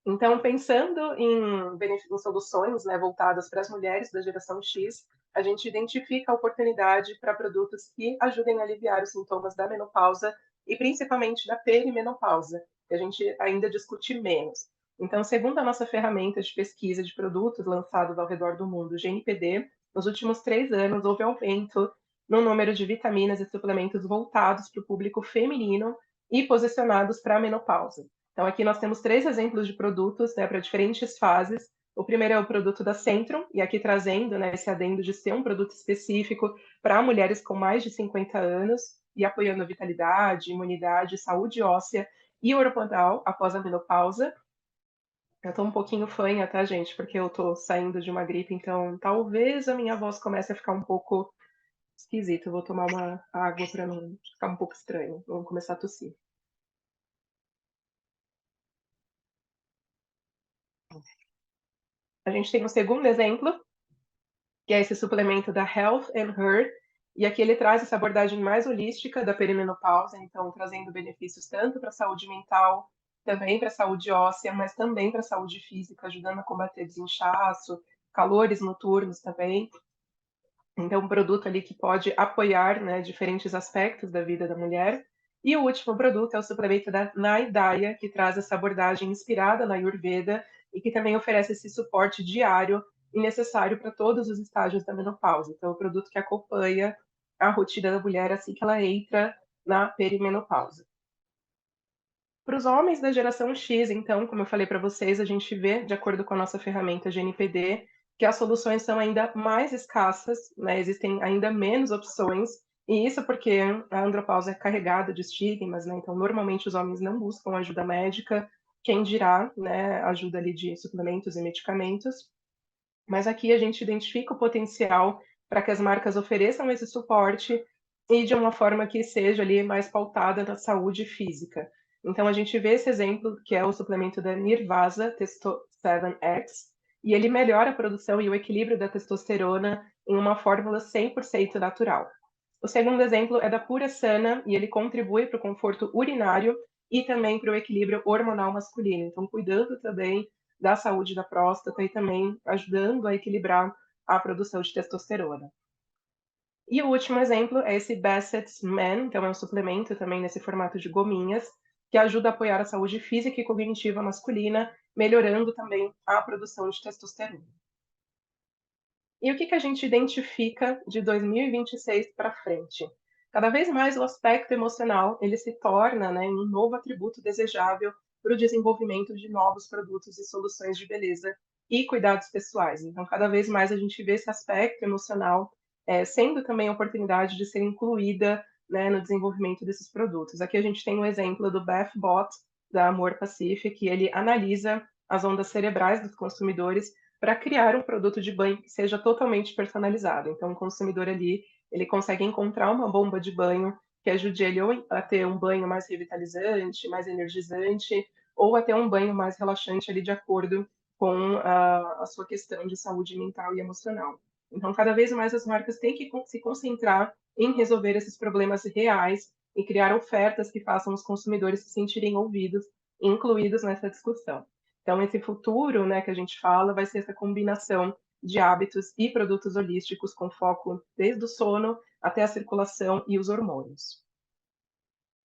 Speaker 3: Então, pensando em soluções, né, voltadas para as mulheres da geração X, a gente identifica a oportunidade para produtos que ajudem a aliviar os sintomas da menopausa e principalmente da perimenopausa, que a gente ainda discute menos. Então, segundo a nossa ferramenta de pesquisa de produtos lançados ao redor do mundo, GNPD, nos últimos 3 anos houve aumento no número de vitaminas e suplementos voltados para o público feminino e posicionados para a menopausa. Então, aqui nós temos 3 exemplos de produtos, né, para diferentes fases. O primeiro é o produto da Centrum, e aqui trazendo, né, esse adendo de ser um produto específico para mulheres com mais de 50 anos e apoiando a vitalidade, imunidade, saúde óssea e hormonal após a menopausa. Eu estou um pouquinho fanha, tá, gente? Porque eu estou saindo de uma gripe, então talvez a minha voz comece a ficar um pouco esquisita. Eu vou tomar uma água para não ficar um pouco estranho. Vamos começar a tossir. A gente tem um segundo exemplo, que é esse suplemento da Health and Her, e aqui ele traz essa abordagem mais holística da perimenopausa, então trazendo benefícios tanto para a saúde mental, também para a saúde óssea, mas também para a saúde física, ajudando a combater desinchaço, calores noturnos também. Então, um produto ali que pode apoiar, né, diferentes aspectos da vida da mulher. E o último produto é o suplemento da Naidaya, que traz essa abordagem inspirada na Ayurveda e que também oferece esse suporte diário e necessário para todos os estágios da menopausa. Então, é um produto que acompanha a rotina da mulher assim que ela entra na perimenopausa. Para os homens da geração X, então, como eu falei para vocês, a gente vê, de acordo com a nossa ferramenta GNPD, que as soluções são ainda mais escassas, né? Existem ainda menos opções, e isso porque a andropausa é carregada de estigmas, né? Então, normalmente os homens não buscam ajuda médica, quem dirá, né, ajuda ali de suplementos e medicamentos. Mas aqui a gente identifica o potencial para que as marcas ofereçam esse suporte e de uma forma que seja ali mais pautada na saúde física. Então a gente vê esse exemplo que é o suplemento da Nirvasa Testo 7X, e ele melhora a produção e o equilíbrio da testosterona em uma fórmula 100% natural. O segundo exemplo é da Pura Sana e ele contribui para o conforto urinário e também para o equilíbrio hormonal masculino. Então, cuidando também da saúde da próstata e também ajudando a equilibrar a produção de testosterona. E o último exemplo é esse Bassett's Man, então é um suplemento também nesse formato de gominhas, que ajuda a apoiar a saúde física e cognitiva masculina, melhorando também a produção de testosterona. E o que a gente identifica de 2026 para frente? Cada vez mais o aspecto emocional ele se torna, né, um novo atributo desejável para o desenvolvimento de novos produtos e soluções de beleza e cuidados pessoais. Então, cada vez mais a gente vê esse aspecto emocional sendo também a oportunidade de ser incluída, né, no desenvolvimento desses produtos. Aqui a gente tem um exemplo do BathBot da Amor Pacific, que ele analisa as ondas cerebrais dos consumidores para criar um produto de banho que seja totalmente personalizado. Então, o consumidor ali, ele consegue encontrar uma bomba de banho que ajude ele ou a ter um banho mais revitalizante, mais energizante, ou a ter um banho mais relaxante ali de acordo com a sua questão de saúde mental e emocional. Então, cada vez mais as marcas têm que se concentrar em resolver esses problemas reais e criar ofertas que façam os consumidores se sentirem ouvidos e incluídos nessa discussão. Então, esse futuro, né, que a gente fala, vai ser essa combinação de hábitos e produtos holísticos com foco desde o sono até a circulação e os hormônios.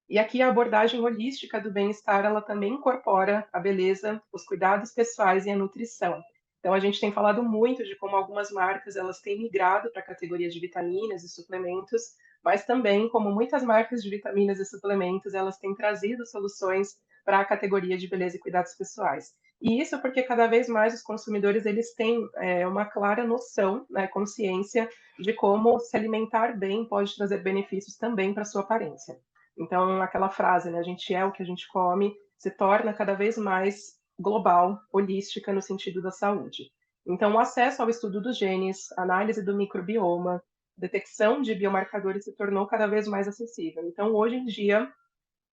Speaker 3: E aqui a abordagem holística do bem-estar, ela também incorpora a beleza, os cuidados pessoais e a nutrição. Então, a gente tem falado muito de como algumas marcas elas têm migrado para a categoria de vitaminas e suplementos, mas também como muitas marcas de vitaminas e suplementos elas têm trazido soluções para a categoria de beleza e cuidados pessoais. E isso porque cada vez mais os consumidores eles têm uma clara noção, né, consciência de como se alimentar bem pode trazer benefícios também para a sua aparência. Então, aquela frase, né, a gente é o que a gente come, se torna cada vez mais global, holística no sentido da saúde. Então, o acesso ao estudo dos genes, análise do microbioma, detecção de biomarcadores se tornou cada vez mais acessível. Então, hoje em dia,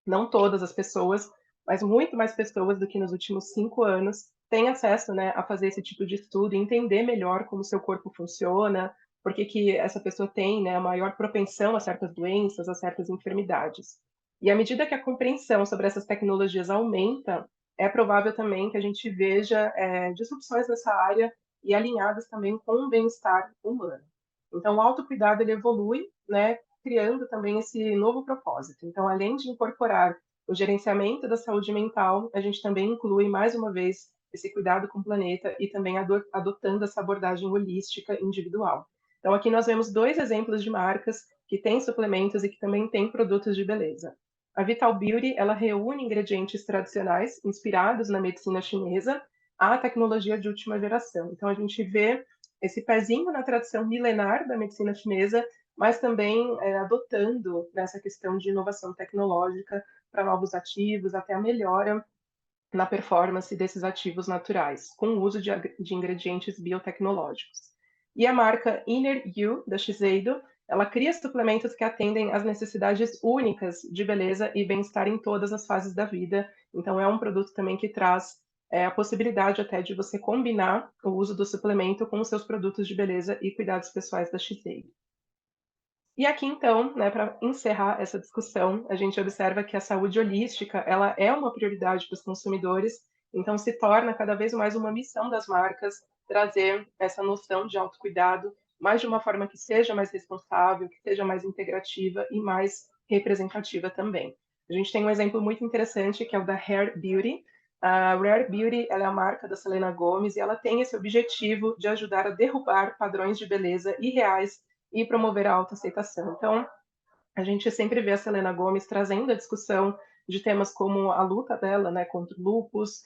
Speaker 3: não todas as pessoas, mas muito mais pessoas do que nos últimos 5 anos têm acesso, né, a fazer esse tipo de estudo e entender melhor como o seu corpo funciona, por que essa pessoa tem, né, a maior propensão a certas doenças, a certas enfermidades. E à medida que a compreensão sobre essas tecnologias aumenta, é provável também que a gente veja disrupções nessa área e alinhadas também com o bem-estar humano. Então, o autocuidado ele evolui, né, criando também esse novo propósito. Então, além de incorporar o gerenciamento da saúde mental, a gente também inclui, mais uma vez, esse cuidado com o planeta e também adotando essa abordagem holística individual. Então, aqui nós vemos 2 exemplos de marcas que têm suplementos e que também têm produtos de beleza. A Vital Beauty, ela reúne ingredientes tradicionais inspirados na medicina chinesa à tecnologia de última geração. Então, a gente vê esse pezinho na tradição milenar da medicina chinesa, mas também adotando nessa questão de inovação tecnológica para novos ativos, até a melhora na performance desses ativos naturais, com o uso de ingredientes biotecnológicos. E a marca Inner You, da Shiseido, ela cria suplementos que atendem às necessidades únicas de beleza e bem-estar em todas as fases da vida. Então, é um produto também que traz a possibilidade até de você combinar o uso do suplemento com os seus produtos de beleza e cuidados pessoais da Shiseido. E aqui então, né, para encerrar essa discussão, a gente observa que a saúde holística, ela é uma prioridade para os consumidores, então se torna cada vez mais uma missão das marcas trazer essa noção de autocuidado mas de uma forma que seja mais responsável, que seja mais integrativa e mais representativa também. A gente tem um exemplo muito interessante que é o da Hair Beauty. A Rare Beauty, ela é a marca da Selena Gomez e ela tem esse objetivo de ajudar a derrubar padrões de beleza irreais e promover a autoaceitação. Então, a gente sempre vê a Selena Gomez trazendo a discussão de temas como a luta dela, né, contra o lupus,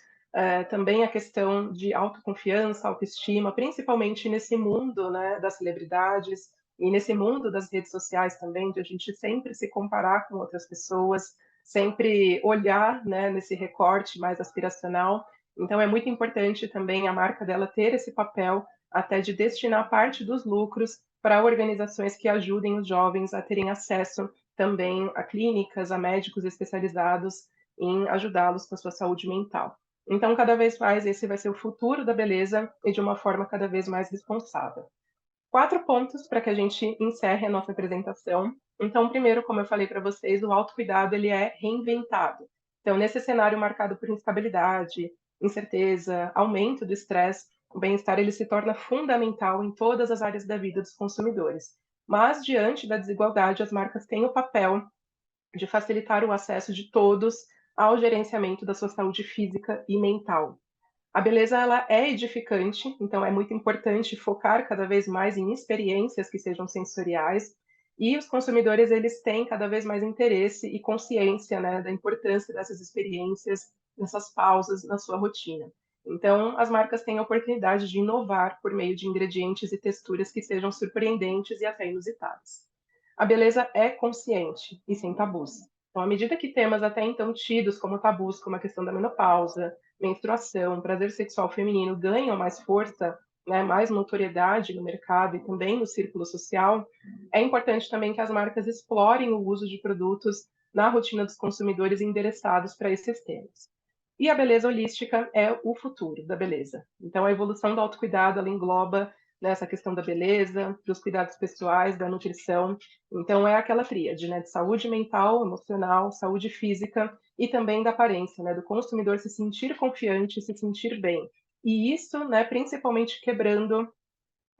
Speaker 3: também a questão de autoconfiança, autoestima, principalmente nesse mundo, né, das celebridades e nesse mundo das redes sociais também, de a gente sempre se comparar com outras pessoas, sempre olhar, né, nesse recorte mais aspiracional. Então é muito importante também a marca dela ter esse papel até de destinar parte dos lucros para organizações que ajudem os jovens a terem acesso também a clínicas, a médicos especializados em ajudá-los com a sua saúde mental. Então, cada vez mais, esse vai ser o futuro da beleza e de uma forma cada vez mais responsável. 4 pontos para que a gente encerre a nossa apresentação. Então, primeiro, como eu falei para vocês, o autocuidado ele é reinventado. Então, nesse cenário marcado por instabilidade, incerteza, aumento do estresse, o bem-estar ele se torna fundamental em todas as áreas da vida dos consumidores. Mas, diante da desigualdade, as marcas têm o papel de facilitar o acesso de todos ao gerenciamento da sua saúde física e mental. A beleza ela é edificante, então é muito importante focar cada vez mais em experiências que sejam sensoriais, e os consumidores eles têm cada vez mais interesse e consciência, né, da importância dessas experiências, dessas pausas na sua rotina. Então, as marcas têm a oportunidade de inovar por meio de ingredientes e texturas que sejam surpreendentes e até inusitadas. A beleza é consciente e sem tabus. Então, à medida que temas até então tidos como tabus, como a questão da menopausa, menstruação, prazer sexual feminino ganham mais força, né, mais notoriedade no mercado e também no círculo social, é importante também que as marcas explorem o uso de produtos na rotina dos consumidores endereçados para esses temas. E a beleza holística é o futuro da beleza. Então, a evolução do autocuidado ela engloba nessa questão da beleza, dos cuidados pessoais, da nutrição. Então, é aquela tríade, né, de saúde mental, emocional, saúde física e também da aparência, né, do consumidor se sentir confiante, se sentir bem. E isso, né, principalmente quebrando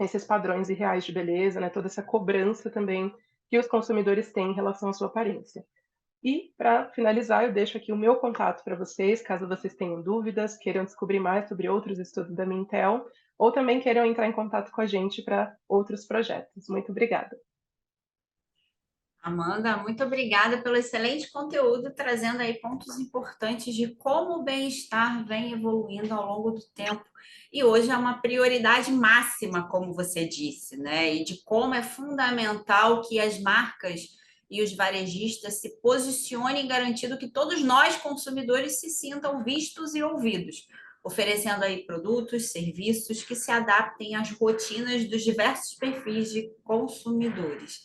Speaker 3: esses padrões irreais de beleza, né, toda essa cobrança também que os consumidores têm em relação à sua aparência. E, para finalizar, eu deixo aqui o meu contato para vocês, caso vocês tenham dúvidas, queiram descobrir mais sobre outros estudos da Mintel, ou também queiram entrar em contato com a gente para outros projetos. Muito obrigada.
Speaker 1: Amanda, muito obrigada pelo excelente conteúdo, trazendo aí pontos importantes de como o bem-estar vem evoluindo ao longo do tempo. E hoje é uma prioridade máxima, como você disse, né? E de como é fundamental que as marcas e os varejistas se posicionem, garantindo que todos nós, consumidores, se sintam vistos e ouvidos, oferecendo aí produtos, serviços que se adaptem às rotinas dos diversos perfis de consumidores.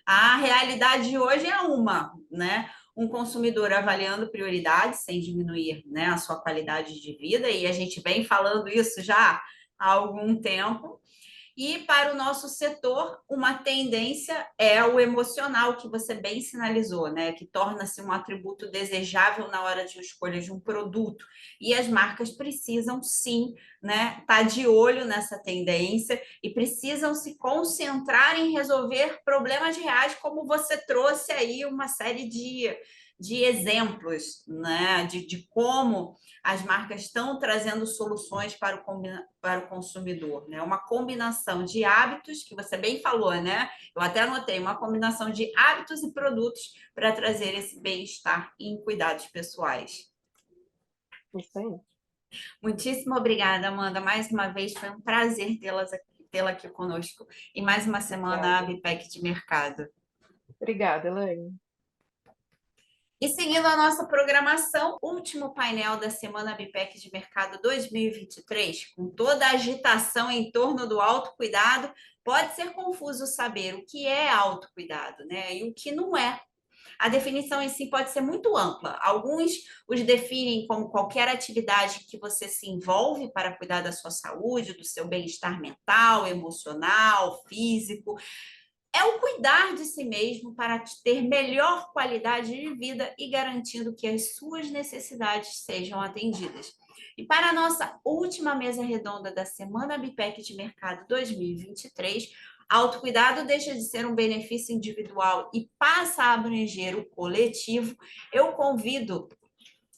Speaker 1: A realidade de hoje é uma, né? Um consumidor avaliando prioridades sem diminuir, né, a sua qualidade de vida, e a gente vem falando isso já há algum tempo. E para o nosso setor, uma tendência é o emocional, que você bem sinalizou, né? Que torna-se um atributo desejável na hora de escolha de um produto. E as marcas precisam, sim, né, estar de olho nessa tendência e precisam se concentrar em resolver problemas reais, como você trouxe aí uma série de exemplos, né? De como as marcas estão trazendo soluções para o consumidor, né? Uma combinação de hábitos, que você bem falou, né? Eu até anotei, uma combinação de hábitos e produtos para trazer esse bem-estar em cuidados pessoais.
Speaker 3: Isso aí.
Speaker 1: Muitíssimo obrigada, Amanda. Mais uma vez, foi um prazer tê-la aqui conosco. E mais uma semana
Speaker 3: Obrigada.
Speaker 1: ABPEC de mercado.
Speaker 3: Obrigada, Elaine.
Speaker 1: E seguindo a nossa programação, último painel da Semana BIPEC de Mercado 2023, com toda a agitação em torno do autocuidado, pode ser confuso saber o que é autocuidado, né? E o que não é. A definição em si pode ser muito ampla. Alguns os definem como qualquer atividade que você se envolve para cuidar da sua saúde, do seu bem-estar mental, emocional, físico, é o cuidar de si mesmo para ter melhor qualidade de vida e garantindo que as suas necessidades sejam atendidas. E para a nossa última mesa redonda da Semana Bipec de Mercado 2023, autocuidado deixa de ser um benefício individual e passa a abranger o coletivo. Eu convido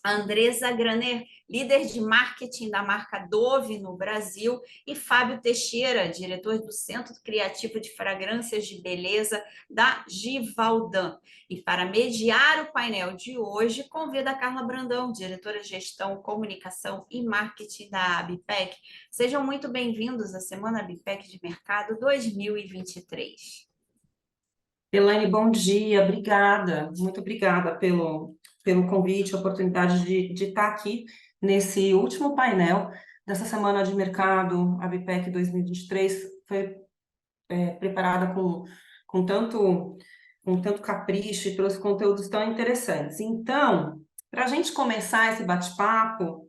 Speaker 1: Andresa Graner, líder de marketing da marca Dove no Brasil, e Fábio Teixeira, diretor do Centro Criativo de Fragrâncias de Beleza da Givaudan. E para mediar o painel de hoje, convido a Carla Brandão, diretora de Gestão, Comunicação e Marketing da Abipec. Sejam muito bem-vindos à Semana Abipec de Mercado 2023.
Speaker 4: Elaine, bom dia, obrigada, muito obrigada pelo convite, a oportunidade de estar aqui nesse último painel dessa semana de mercado, a Bipec 2023 foi preparada com tanto capricho e trouxe conteúdos tão interessantes. Então, para a gente começar esse bate-papo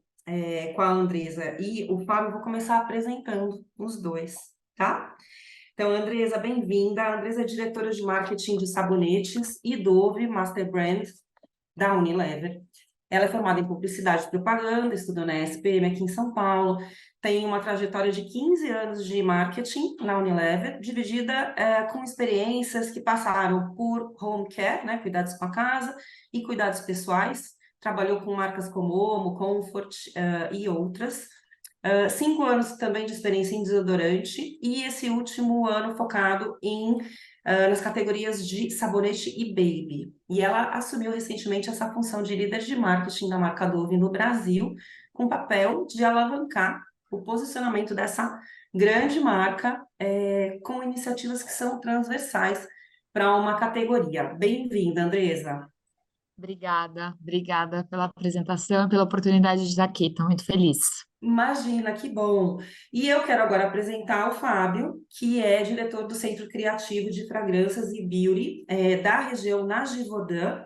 Speaker 4: com a Andresa e o Fábio, eu vou começar apresentando os dois, tá? Então, Andresa, bem-vinda. A Andresa é diretora de marketing de sabonetes e Dove Master Brand da Unilever. Ela é formada em publicidade e propaganda, estudou na SPM aqui em São Paulo, tem uma trajetória de 15 anos de marketing na Unilever, dividida com experiências que passaram por home care, né, cuidados com a casa, e cuidados pessoais. Trabalhou com marcas como Omo, Comfort e outras. 5 anos também de experiência em desodorante e esse último ano focado nas categorias de sabonete e baby. E ela assumiu recentemente essa função de líder de marketing da marca Dove no Brasil, com o papel de alavancar o posicionamento dessa grande marca com iniciativas que são transversais para uma categoria. Bem-vinda, Andresa.
Speaker 5: Obrigada pela apresentação e pela oportunidade de estar aqui. Estou muito feliz.
Speaker 4: Imagina, que bom! E eu quero agora apresentar o Fábio, que é diretor do Centro Criativo de Fragrâncias e Beauty da região na Givaudan.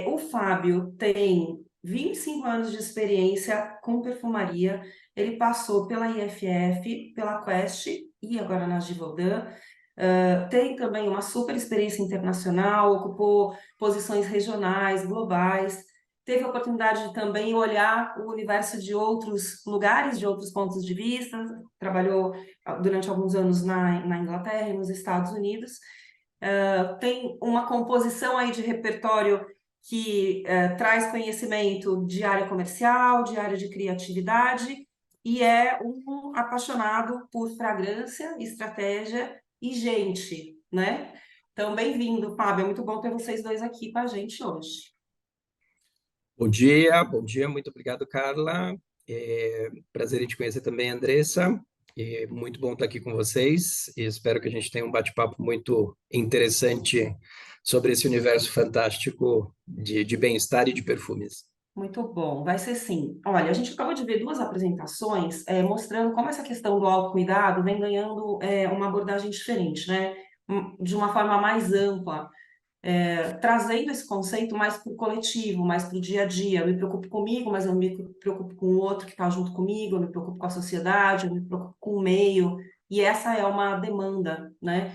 Speaker 4: O Fábio tem 25 anos de experiência com perfumaria. Ele passou pela IFF, pela Quest e agora na Givaudan. Tem também uma super experiência internacional, ocupou posições regionais, globais. Teve a oportunidade de também olhar o universo de outros lugares, de outros pontos de vista. Trabalhou durante alguns anos na Inglaterra e nos Estados Unidos. Tem uma composição aí de repertório que traz conhecimento de área comercial, de área de criatividade, e é um apaixonado por fragrância, estratégia e gente, né? Então, bem-vindo, Fábio. É muito bom ter vocês dois aqui com a gente hoje.
Speaker 6: Bom dia, muito obrigado, Carla. Prazer em te conhecer também, Andressa. Muito bom estar aqui com vocês e espero que a gente tenha um bate-papo muito interessante sobre esse universo fantástico de bem-estar e de perfumes.
Speaker 4: Muito bom, vai ser sim. Olha, a gente acabou de ver duas apresentações mostrando como essa questão do autocuidado vem ganhando uma abordagem diferente, né? De uma forma mais ampla. Trazendo esse conceito mais para o coletivo, mais para o dia a dia. Eu me preocupo comigo, mas eu me preocupo com o outro que está junto comigo, eu me preocupo com a sociedade, eu me preocupo com o meio, e essa é uma demanda, né,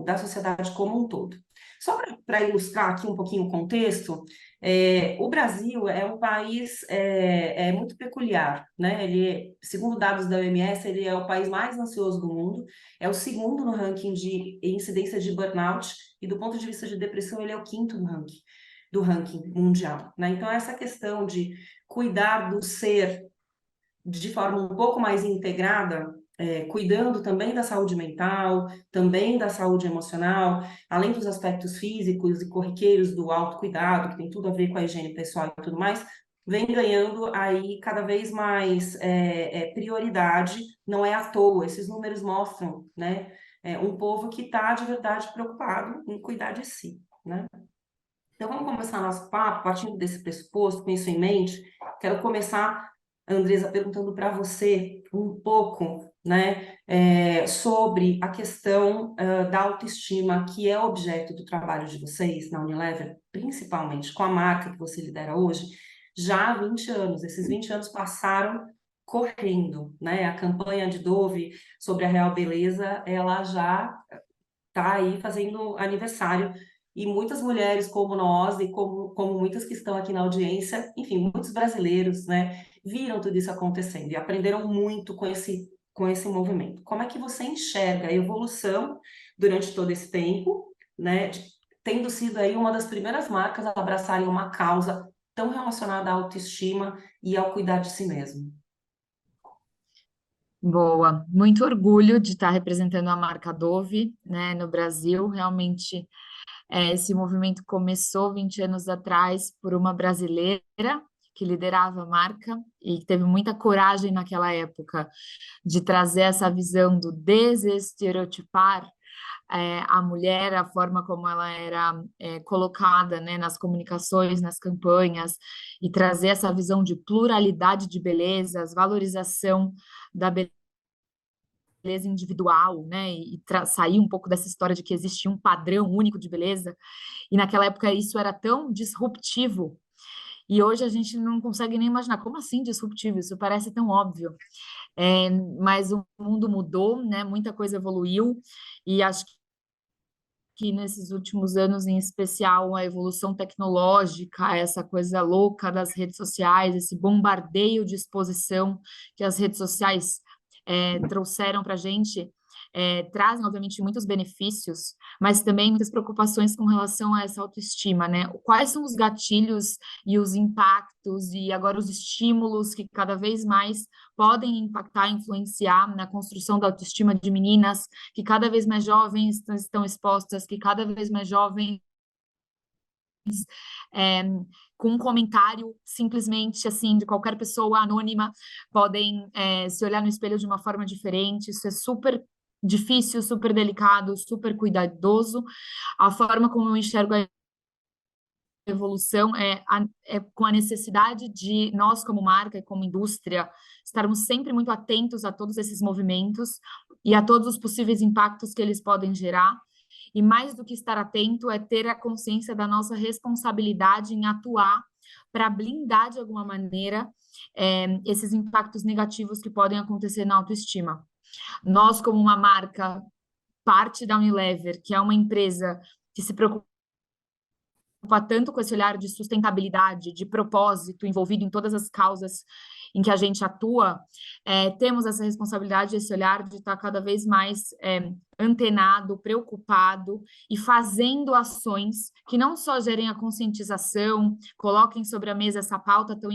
Speaker 4: da sociedade como um todo. Só para ilustrar aqui um pouquinho o contexto, o Brasil é um país muito peculiar, né? Ele, segundo dados da OMS, ele é o país mais ansioso do mundo, é o segundo no ranking de incidência de burnout, e do ponto de vista de depressão, ele é o quinto do ranking mundial, né? Então, essa questão de cuidar do ser de forma um pouco mais integrada, cuidando também da saúde mental, também da saúde emocional, além dos aspectos físicos e corriqueiros do autocuidado, que tem tudo a ver com a higiene pessoal e tudo mais, vem ganhando aí cada vez mais prioridade. Não é à toa, esses números mostram, né, um povo que está de verdade preocupado em cuidar de si, né? Então vamos começar nosso papo partindo desse pressuposto, com isso em mente. Quero começar, Andresa, perguntando para você um pouco, né, sobre a questão da autoestima, que é objeto do trabalho de vocês na Unilever, principalmente com a marca que você lidera hoje, já há 20 anos. Esses 20 anos passaram correndo, né? A campanha de Dove sobre a Real Beleza, ela já está aí fazendo aniversário. E muitas mulheres como nós, e como muitas que estão aqui na audiência, enfim, muitos brasileiros, né, viram tudo isso acontecendo e aprenderam muito com esse movimento. Como é que você enxerga a evolução durante todo esse tempo, né, tendo sido aí uma das primeiras marcas a abraçarem uma causa tão relacionada à autoestima e ao cuidar de si mesmo?
Speaker 5: Boa, muito orgulho de estar representando a marca Dove, né, no Brasil. Realmente, esse movimento começou 20 anos atrás por uma brasileira que liderava a marca e que teve muita coragem naquela época de trazer essa visão do desestereotipar a mulher, a forma como ela era colocada, né, nas comunicações, nas campanhas, e trazer essa visão de pluralidade de belezas, valorização da beleza individual, né, e sair um pouco dessa história de que existia um padrão único de beleza, e naquela época isso era tão disruptivo, e hoje a gente não consegue nem imaginar como assim disruptivo, isso parece tão óbvio. Mas o mundo mudou, né, muita coisa evoluiu, e acho que nesses últimos anos, em especial, a evolução tecnológica, essa coisa louca das redes sociais, esse bombardeio de exposição que as redes sociais trouxeram para a gente, trazem, obviamente, muitos benefícios, mas também muitas preocupações com relação a essa autoestima, né? Quais são os gatilhos e os impactos e agora os estímulos que cada vez mais podem impactar, influenciar na construção da autoestima de meninas que cada vez mais jovens estão expostas, que cada vez mais jovens é, com um comentário simplesmente assim de qualquer pessoa anônima podem se olhar no espelho de uma forma diferente. Isso é super difícil, super delicado, super cuidadoso. A forma como eu enxergo a evolução é com a necessidade de nós, como marca e como indústria, estarmos sempre muito atentos a todos esses movimentos e a todos os possíveis impactos que eles podem gerar. E mais do que estar atento é ter a consciência da nossa responsabilidade em atuar para blindar de alguma maneira esses impactos negativos que podem acontecer na autoestima. Nós, como uma marca, parte da Unilever, que é uma empresa que se preocupa tanto com esse olhar de sustentabilidade, de propósito envolvido em todas as causas em que a gente atua, temos essa responsabilidade, esse olhar de estar cada vez mais antenado, preocupado e fazendo ações que não só gerem a conscientização, coloquem sobre a mesa essa pauta tão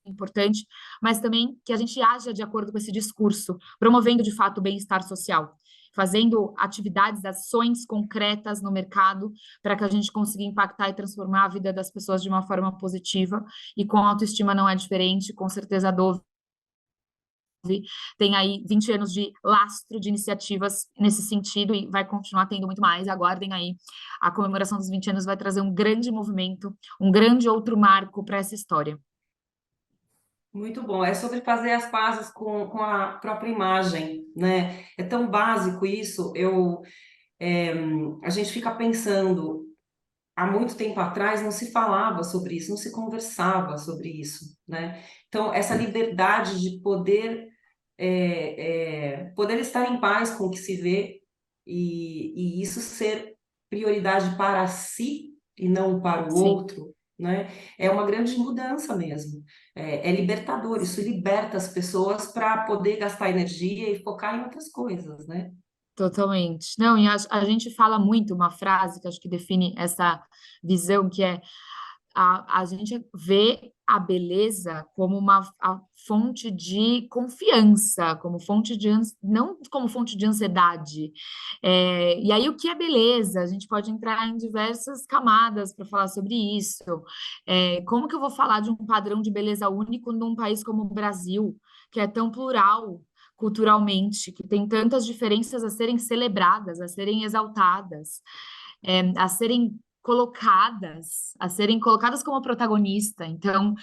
Speaker 5: importante, mas também que a gente haja de acordo com esse discurso, promovendo de fato o bem-estar social, fazendo atividades, ações concretas no mercado para que a gente consiga impactar e transformar a vida das pessoas de uma forma positiva, e com a autoestima não é diferente, com certeza a Dove tem aí 20 anos de lastro de iniciativas nesse sentido e vai continuar tendo muito mais. Aguardem aí, a comemoração dos 20 anos vai trazer um grande movimento, um grande outro marco para essa história.
Speaker 4: Muito bom. É sobre fazer as pazes com a própria imagem, né? É tão básico isso. A gente fica pensando, há muito tempo atrás não se falava sobre isso, não se conversava sobre isso, né? Então, essa liberdade de poder estar em paz com o que se vê e isso ser prioridade para si e não para o
Speaker 5: Sim.
Speaker 4: outro, né? É uma grande mudança mesmo. É libertador, isso liberta as pessoas para poder gastar energia e focar em outras coisas, né?
Speaker 5: Totalmente. Não, e a gente fala muito uma frase que acho que define essa visão, que é a gente vê a beleza como a fonte de confiança, como fonte de, não como fonte de ansiedade. E aí, o que é beleza? A gente pode entrar em diversas camadas para falar sobre isso. Como que eu vou falar de um padrão de beleza único num país como o Brasil, que é tão plural culturalmente, que tem tantas diferenças a serem celebradas, a serem exaltadas, a serem colocadas como protagonista. Então,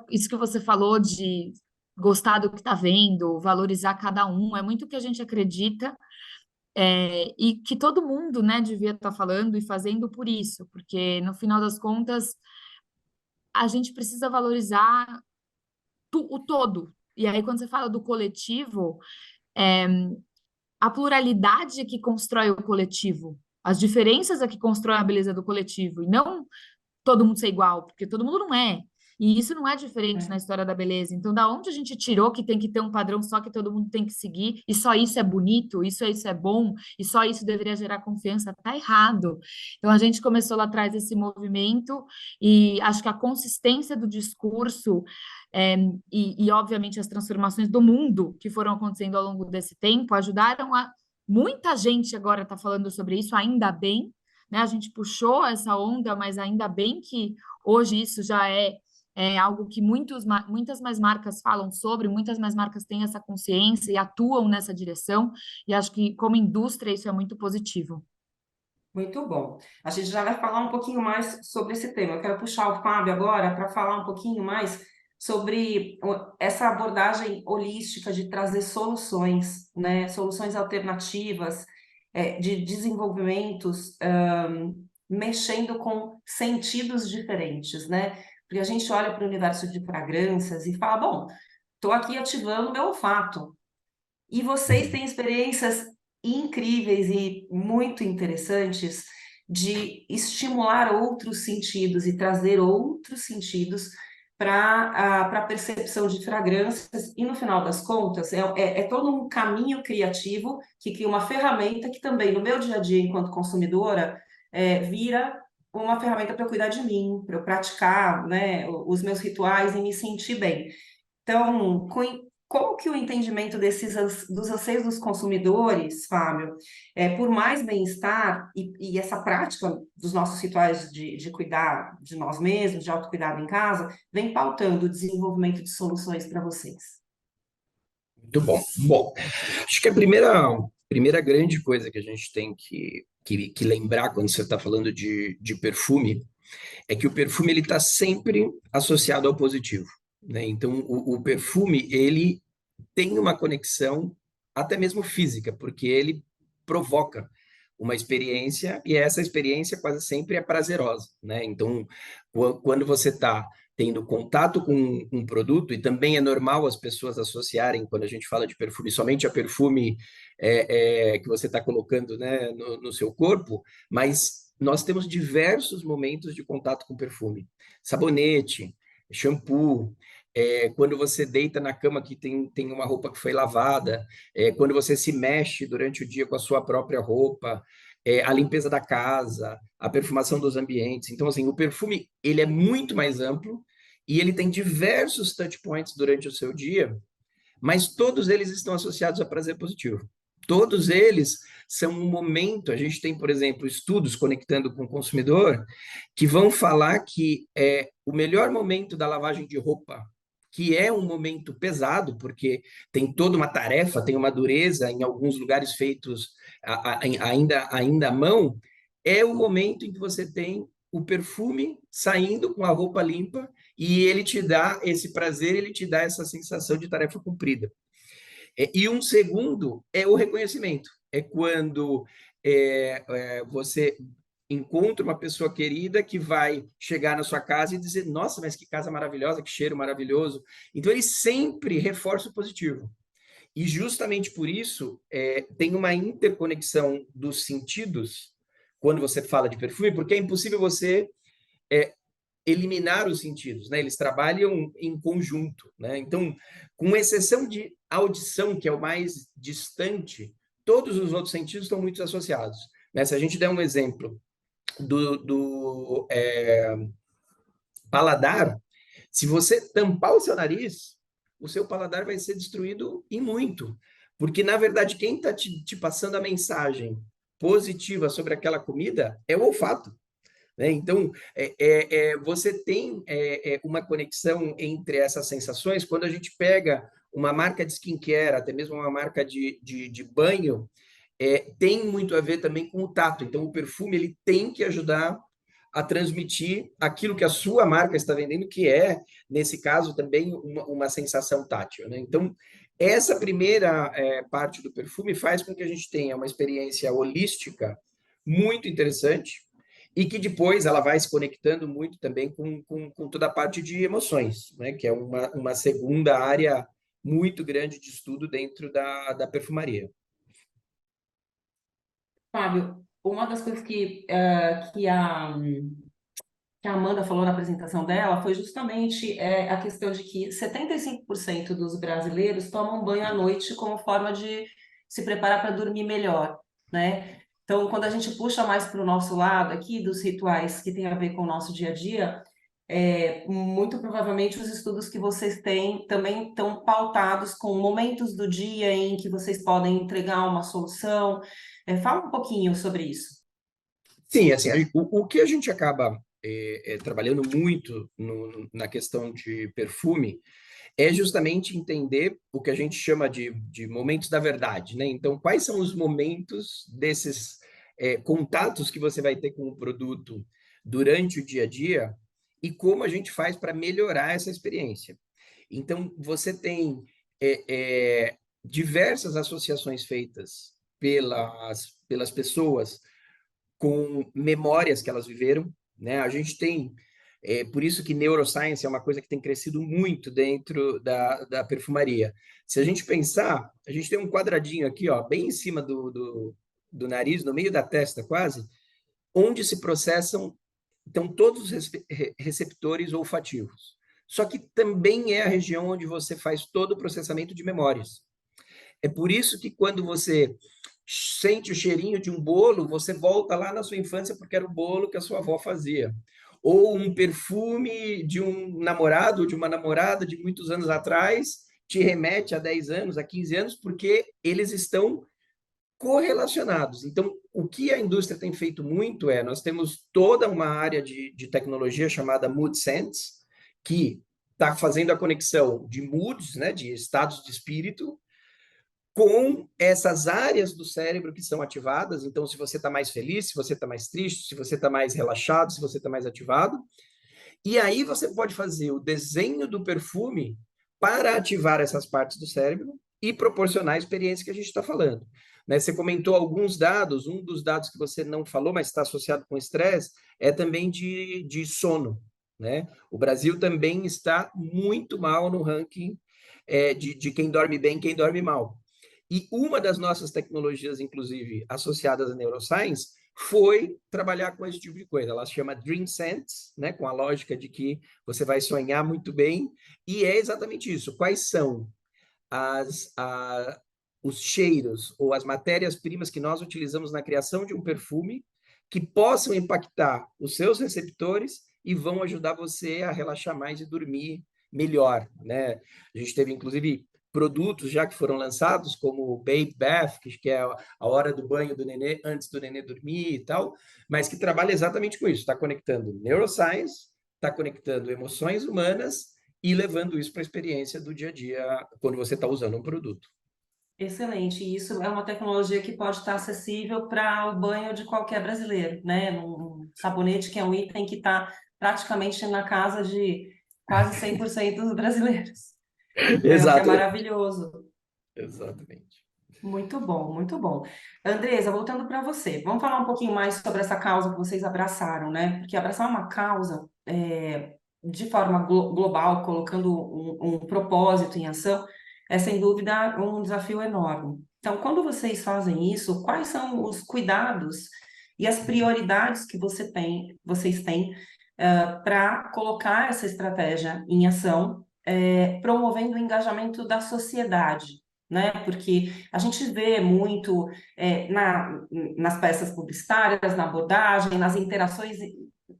Speaker 5: isso que você falou de gostar do que está vendo, valorizar cada um, é muito o que a gente acredita, e que todo mundo, né, devia estar falando e fazendo por isso, porque no final das contas a gente precisa valorizar o todo. E aí, quando você fala do coletivo, a pluralidade é que constrói o coletivo, as diferenças é que constroem a beleza do coletivo, e não todo mundo ser igual, porque todo mundo não é. E isso não é diferente na história da beleza. Então, da onde a gente tirou que tem que ter um padrão só que todo mundo tem que seguir, e só isso é bonito, isso é bom, e só isso deveria gerar confiança, tá errado. Então, a gente começou lá atrás esse movimento, e acho que a consistência do discurso, obviamente, as transformações do mundo que foram acontecendo ao longo desse tempo ajudaram a. Muita gente agora está falando sobre isso, ainda bem, né? A gente puxou essa onda, mas ainda bem que hoje isso já é algo que muitas mais marcas falam sobre, muitas mais marcas têm essa consciência e atuam nessa direção, e acho que, como indústria, isso é muito positivo.
Speaker 4: Muito bom. A gente já vai falar um pouquinho mais sobre esse tema. Eu quero puxar o Fábio agora para falar um pouquinho mais sobre essa abordagem holística de trazer soluções, né? Soluções alternativas, de desenvolvimentos, mexendo com sentidos diferentes, né? Porque a gente olha para o universo de fragrâncias e fala, bom, estou aqui ativando meu olfato. E vocês têm experiências incríveis e muito interessantes de estimular outros sentidos e trazer outros sentidos para a percepção de fragrâncias, e no final das contas é todo um caminho criativo que cria uma ferramenta que também no meu dia a dia enquanto consumidora vira uma ferramenta para eu cuidar de mim, para eu praticar, né, os meus rituais e me sentir bem. Então, como que o entendimento dos anseios dos consumidores, Fábio, por mais bem-estar e essa prática dos nossos rituais de cuidar de nós mesmos, de autocuidado em casa, vem pautando o desenvolvimento de soluções para vocês?
Speaker 6: Muito bom. Bom, acho que a primeira grande coisa que a gente tem que lembrar quando você está falando de perfume é que o perfume ele está sempre associado ao positivo, né? Então, o perfume ele tem uma conexão até mesmo física, porque ele provoca uma experiência e essa experiência quase sempre é prazerosa, né? Então, quando você está tendo contato com um produto, e também é normal as pessoas associarem, quando a gente fala de perfume, somente a perfume que você está colocando, né, no seu corpo, mas nós temos diversos momentos de contato com perfume. Sabonete, shampoo, quando você deita na cama que tem uma roupa que foi lavada, quando você se mexe durante o dia com a sua própria roupa, a limpeza da casa, a perfumação dos ambientes. Então, assim, o perfume ele é muito mais amplo e ele tem diversos touch points durante o seu dia, mas todos eles estão associados a prazer positivo. Todos eles são um momento. A gente tem, por exemplo, estudos conectando com o consumidor que vão falar que o melhor momento da lavagem de roupa, que é um momento pesado, porque tem toda uma tarefa, tem uma dureza, em alguns lugares feitos ainda à mão, é o momento em que você tem o perfume saindo com a roupa limpa e ele te dá esse prazer, ele te dá essa sensação de tarefa cumprida. E um segundo é o reconhecimento. É quando você encontra uma pessoa querida que vai chegar na sua casa e dizer, nossa, mas que casa maravilhosa, que cheiro maravilhoso. Então, ele sempre reforça o positivo. E justamente por isso, tem uma interconexão dos sentidos quando você fala de perfume, porque é impossível você eliminar os sentidos, né? Eles trabalham em conjunto, né? Então, com exceção de audição, que é o mais distante, todos os outros sentidos estão muito associados, né? Se a gente der um exemplo do paladar, se você tampar o seu nariz, o seu paladar vai ser destruído em muito, porque, na verdade, quem está te passando a mensagem positiva sobre aquela comida é o olfato. Né? Então, você tem uma conexão entre essas sensações. Quando a gente pega uma marca de skincare, até mesmo uma marca de banho, tem muito a ver também com o tato. Então, o perfume ele tem que ajudar a transmitir aquilo que a sua marca está vendendo, que é, nesse caso, também uma sensação tátil. Né? Então, essa primeira parte do perfume faz com que a gente tenha uma experiência holística muito interessante, e que depois ela vai se conectando muito também com toda a parte de emoções, né? Que é uma segunda área muito grande de estudo dentro da perfumaria.
Speaker 4: Fábio, uma das coisas que a Amanda falou na apresentação dela foi justamente a questão de que 75% dos brasileiros tomam banho à noite como forma de se preparar para dormir melhor, né? Então, quando a gente puxa mais para o nosso lado aqui, dos rituais que tem a ver com o nosso dia a dia, muito provavelmente os estudos que vocês têm também estão pautados com momentos do dia em que vocês podem entregar uma solução. Fala um pouquinho sobre isso.
Speaker 6: Sim, assim, o que a gente acaba trabalhando muito na questão de perfume é justamente entender o que a gente chama de momentos da verdade, né? Então, quais são os momentos desses contatos que você vai ter com o produto durante o dia a dia e como a gente faz para melhorar essa experiência. Então, você tem diversas associações feitas pelas pessoas com memórias que elas viveram, né? A gente tem, por isso que neuroscience é uma coisa que tem crescido muito dentro da perfumaria. Se a gente pensar, a gente tem um quadradinho aqui, ó, bem em cima do nariz, no meio da testa quase, onde se processam, então, todos os receptores olfativos. Só que também é a região onde você faz todo o processamento de memórias. É por isso que quando você sente o cheirinho de um bolo, você volta lá na sua infância porque era o bolo que a sua avó fazia. Ou um perfume de um namorado ou de uma namorada de muitos anos atrás te remete a 10 anos, a 15 anos, porque eles estão correlacionados. Então, o que a indústria tem feito muito nós temos toda uma área de tecnologia chamada Mood Sense, que está fazendo a conexão de moods, né, de estados de espírito, com essas áreas do cérebro que são ativadas. Então, se você está mais feliz, se você está mais triste, se você está mais relaxado, se você está mais ativado. E aí você pode fazer o desenho do perfume para ativar essas partes do cérebro e proporcionar a experiência que a gente está falando. Né? Você comentou alguns dados, um dos dados que você não falou, mas está associado com estresse, é também de sono. Né? O Brasil também está muito mal no ranking de quem dorme bem e quem dorme mal. E uma das nossas tecnologias, inclusive, associadas à neuroscience, foi trabalhar com esse tipo de coisa. Ela se chama Dream Sense, né? Com a lógica de que você vai sonhar muito bem, e é exatamente isso. Quais são os cheiros ou as matérias-primas que nós utilizamos na criação de um perfume que possam impactar os seus receptores e vão ajudar você a relaxar mais e dormir melhor, né? A gente teve, inclusive, produtos já que foram lançados, como o Baby Bath, que é a hora do banho do nenê, antes do nenê dormir e tal, mas que trabalha exatamente com isso, está conectando neuroscience, está conectando emoções humanas e levando isso para a experiência do dia a dia, quando você está usando um produto.
Speaker 4: Excelente, e isso é uma tecnologia que pode estar acessível para o banho de qualquer brasileiro, né? Um sabonete que é um item que está praticamente na casa de quase 100% dos brasileiros. O que é
Speaker 6: Exato,
Speaker 4: maravilhoso.
Speaker 6: exatamente.
Speaker 4: Muito bom, muito bom. Andresa, voltando para você, vamos falar um pouquinho mais sobre essa causa que vocês abraçaram, né? Porque abraçar uma causa de forma global, colocando um propósito em ação, é sem dúvida um desafio enorme. Então, quando vocês fazem isso, quais são os cuidados e as prioridades que vocês têm para colocar essa estratégia em ação, promovendo o engajamento da sociedade? Né? Porque a gente vê muito nas peças publicitárias, na abordagem, nas interações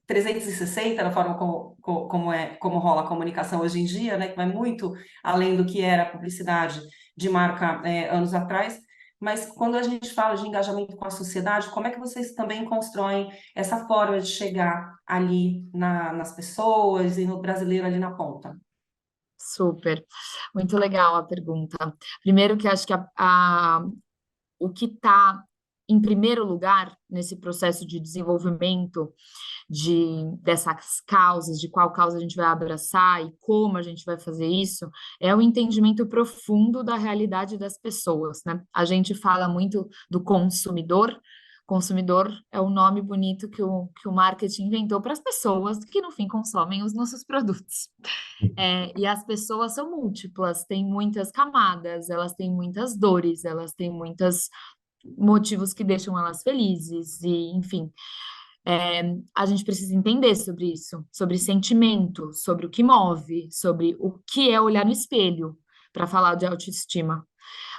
Speaker 4: 360, da forma como rola a comunicação hoje em dia, né? Que vai muito além do que era a publicidade de marca anos atrás. Mas quando a gente fala de engajamento com a sociedade, como é que vocês também constroem essa forma de chegar ali nas pessoas e no brasileiro ali na ponta?
Speaker 5: Super, muito legal a pergunta. Primeiro que acho que o que está em primeiro lugar nesse processo de desenvolvimento dessas causas, de qual causa a gente vai abraçar e como a gente vai fazer isso, é o entendimento profundo da realidade das pessoas, né? A gente fala muito do consumidor. Consumidor é o nome bonito que o marketing inventou para as pessoas que, no fim, consomem os nossos produtos. E as pessoas são múltiplas, têm muitas camadas, elas têm muitas dores, elas têm muitas motivos que deixam elas felizes, e enfim. A gente precisa entender sobre isso, sobre sentimento, sobre o que move, sobre o que é olhar no espelho para falar de autoestima.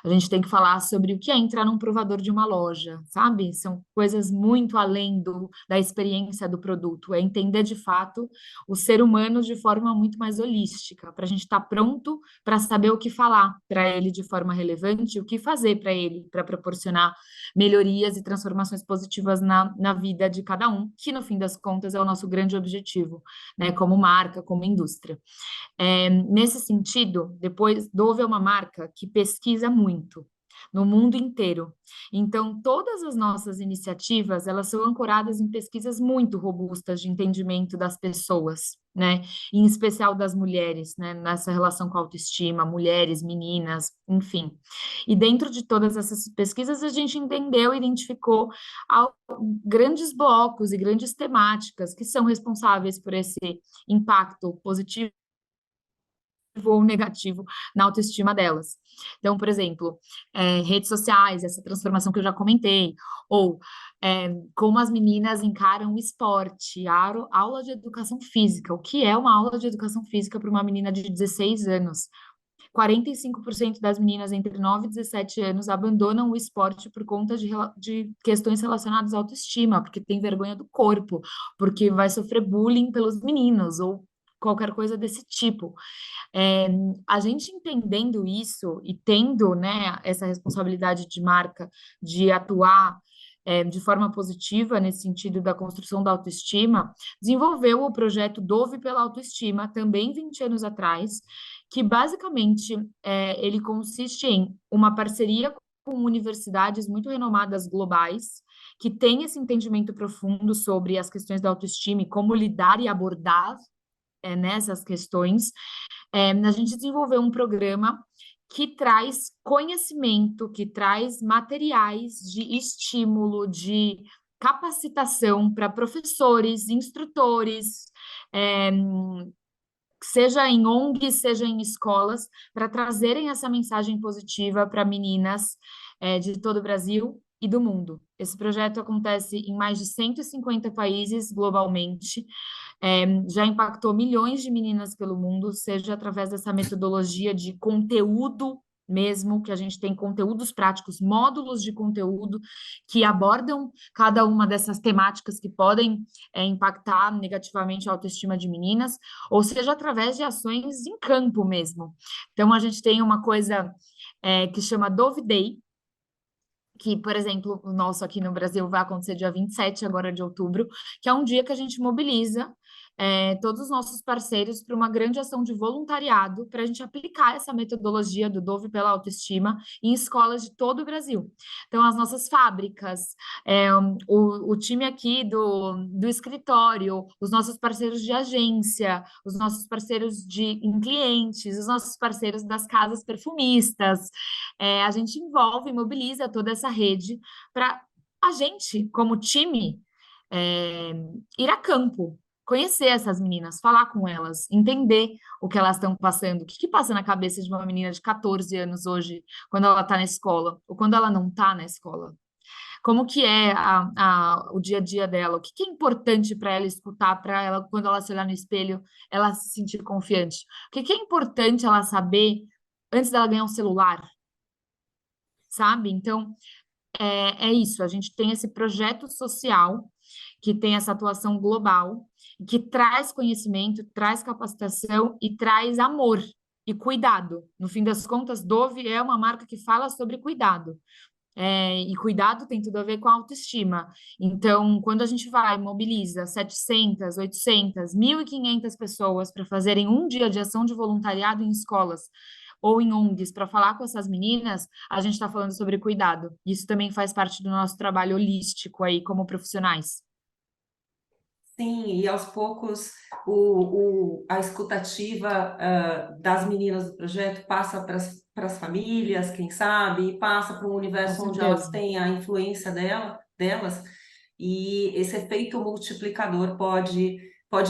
Speaker 5: A gente tem que falar sobre o que é entrar num provador de uma loja, sabe? São coisas muito além da experiência do produto. É entender de fato o ser humano de forma muito mais holística, para a gente estar pronto para saber o que falar para ele de forma relevante, o que fazer para ele, para proporcionar melhorias e transformações positivas na vida de cada um, que no fim das contas é o nosso grande objetivo, né? Como marca, como indústria. Nesse sentido, depois, Dove é uma marca que pesquisa muito no mundo inteiro. Então, todas as nossas iniciativas, elas são ancoradas em pesquisas muito robustas de entendimento das pessoas, né? Em especial das mulheres, né? Nessa relação com a autoestima, mulheres, meninas, enfim. E dentro de todas essas pesquisas, a gente entendeu e identificou grandes blocos e grandes temáticas que são responsáveis por esse impacto positivo ou negativo na autoestima delas. Então, por exemplo, redes sociais, essa transformação que eu já comentei, ou como as meninas encaram o esporte, aula de educação física. O que é uma aula de educação física para uma menina de 16 anos? 45% das meninas entre 9 e 17 anos abandonam o esporte por conta de questões relacionadas à autoestima, porque tem vergonha do corpo, porque vai sofrer bullying pelos meninos, ou qualquer coisa desse tipo. A gente entendendo isso e tendo, né, essa responsabilidade de marca de atuar de forma positiva nesse sentido da construção da autoestima, desenvolveu o projeto Dove pela Autoestima, também 20 anos atrás, que basicamente ele consiste em uma parceria com universidades muito renomadas globais, que têm esse entendimento profundo sobre as questões da autoestima e como lidar e abordar nessas questões. A gente desenvolveu um programa que traz conhecimento, que traz materiais de estímulo, de capacitação para professores, instrutores, seja em ONGs, seja em escolas, para trazerem essa mensagem positiva para meninas de todo o Brasil e do mundo. Esse projeto acontece em mais de 150 países globalmente, já impactou milhões de meninas pelo mundo, seja através dessa metodologia de conteúdo mesmo, que a gente tem conteúdos práticos, módulos de conteúdo que abordam cada uma dessas temáticas que podem impactar negativamente a autoestima de meninas, ou seja, através de ações em campo mesmo. Então, a gente tem uma coisa que chama Dove Day, que, por exemplo, o nosso aqui no Brasil vai acontecer dia 27 agora de outubro, que é um dia que a gente mobiliza todos os nossos parceiros para uma grande ação de voluntariado para a gente aplicar essa metodologia do Dove pela Autoestima em escolas de todo o Brasil. Então, as nossas fábricas, o time aqui do escritório, os nossos parceiros de agência, os nossos parceiros em clientes, os nossos parceiros das casas perfumistas, a gente envolve e mobiliza toda essa rede para a gente, como time, ir a campo, conhecer essas meninas, falar com elas, entender o que elas estão passando, o que passa na cabeça de uma menina de 14 anos hoje, quando ela está na escola, ou quando ela não está na escola. Como que é o dia a dia dela, o que é importante para ela escutar, para ela, quando ela se olhar no espelho, ela se sentir confiante. O que é importante ela saber antes dela ganhar um celular, sabe? Então, é isso, a gente tem esse projeto social que tem essa atuação global, que traz conhecimento, traz capacitação e traz amor e cuidado. No fim das contas, Dove é uma marca que fala sobre cuidado. E cuidado tem tudo a ver com a autoestima. Então, quando a gente vai, mobiliza 700, 800, 1.500 pessoas para fazerem um dia de ação de voluntariado em escolas ou em ONGs para falar com essas meninas, a gente está falando sobre cuidado. Isso também faz parte do nosso trabalho holístico aí como profissionais.
Speaker 4: Sim, e aos poucos a escutativa das meninas do projeto passa para as famílias, quem sabe, e passa para um universo
Speaker 5: Com
Speaker 4: onde elas
Speaker 5: certeza.
Speaker 4: têm a influência delas, e esse efeito multiplicador pode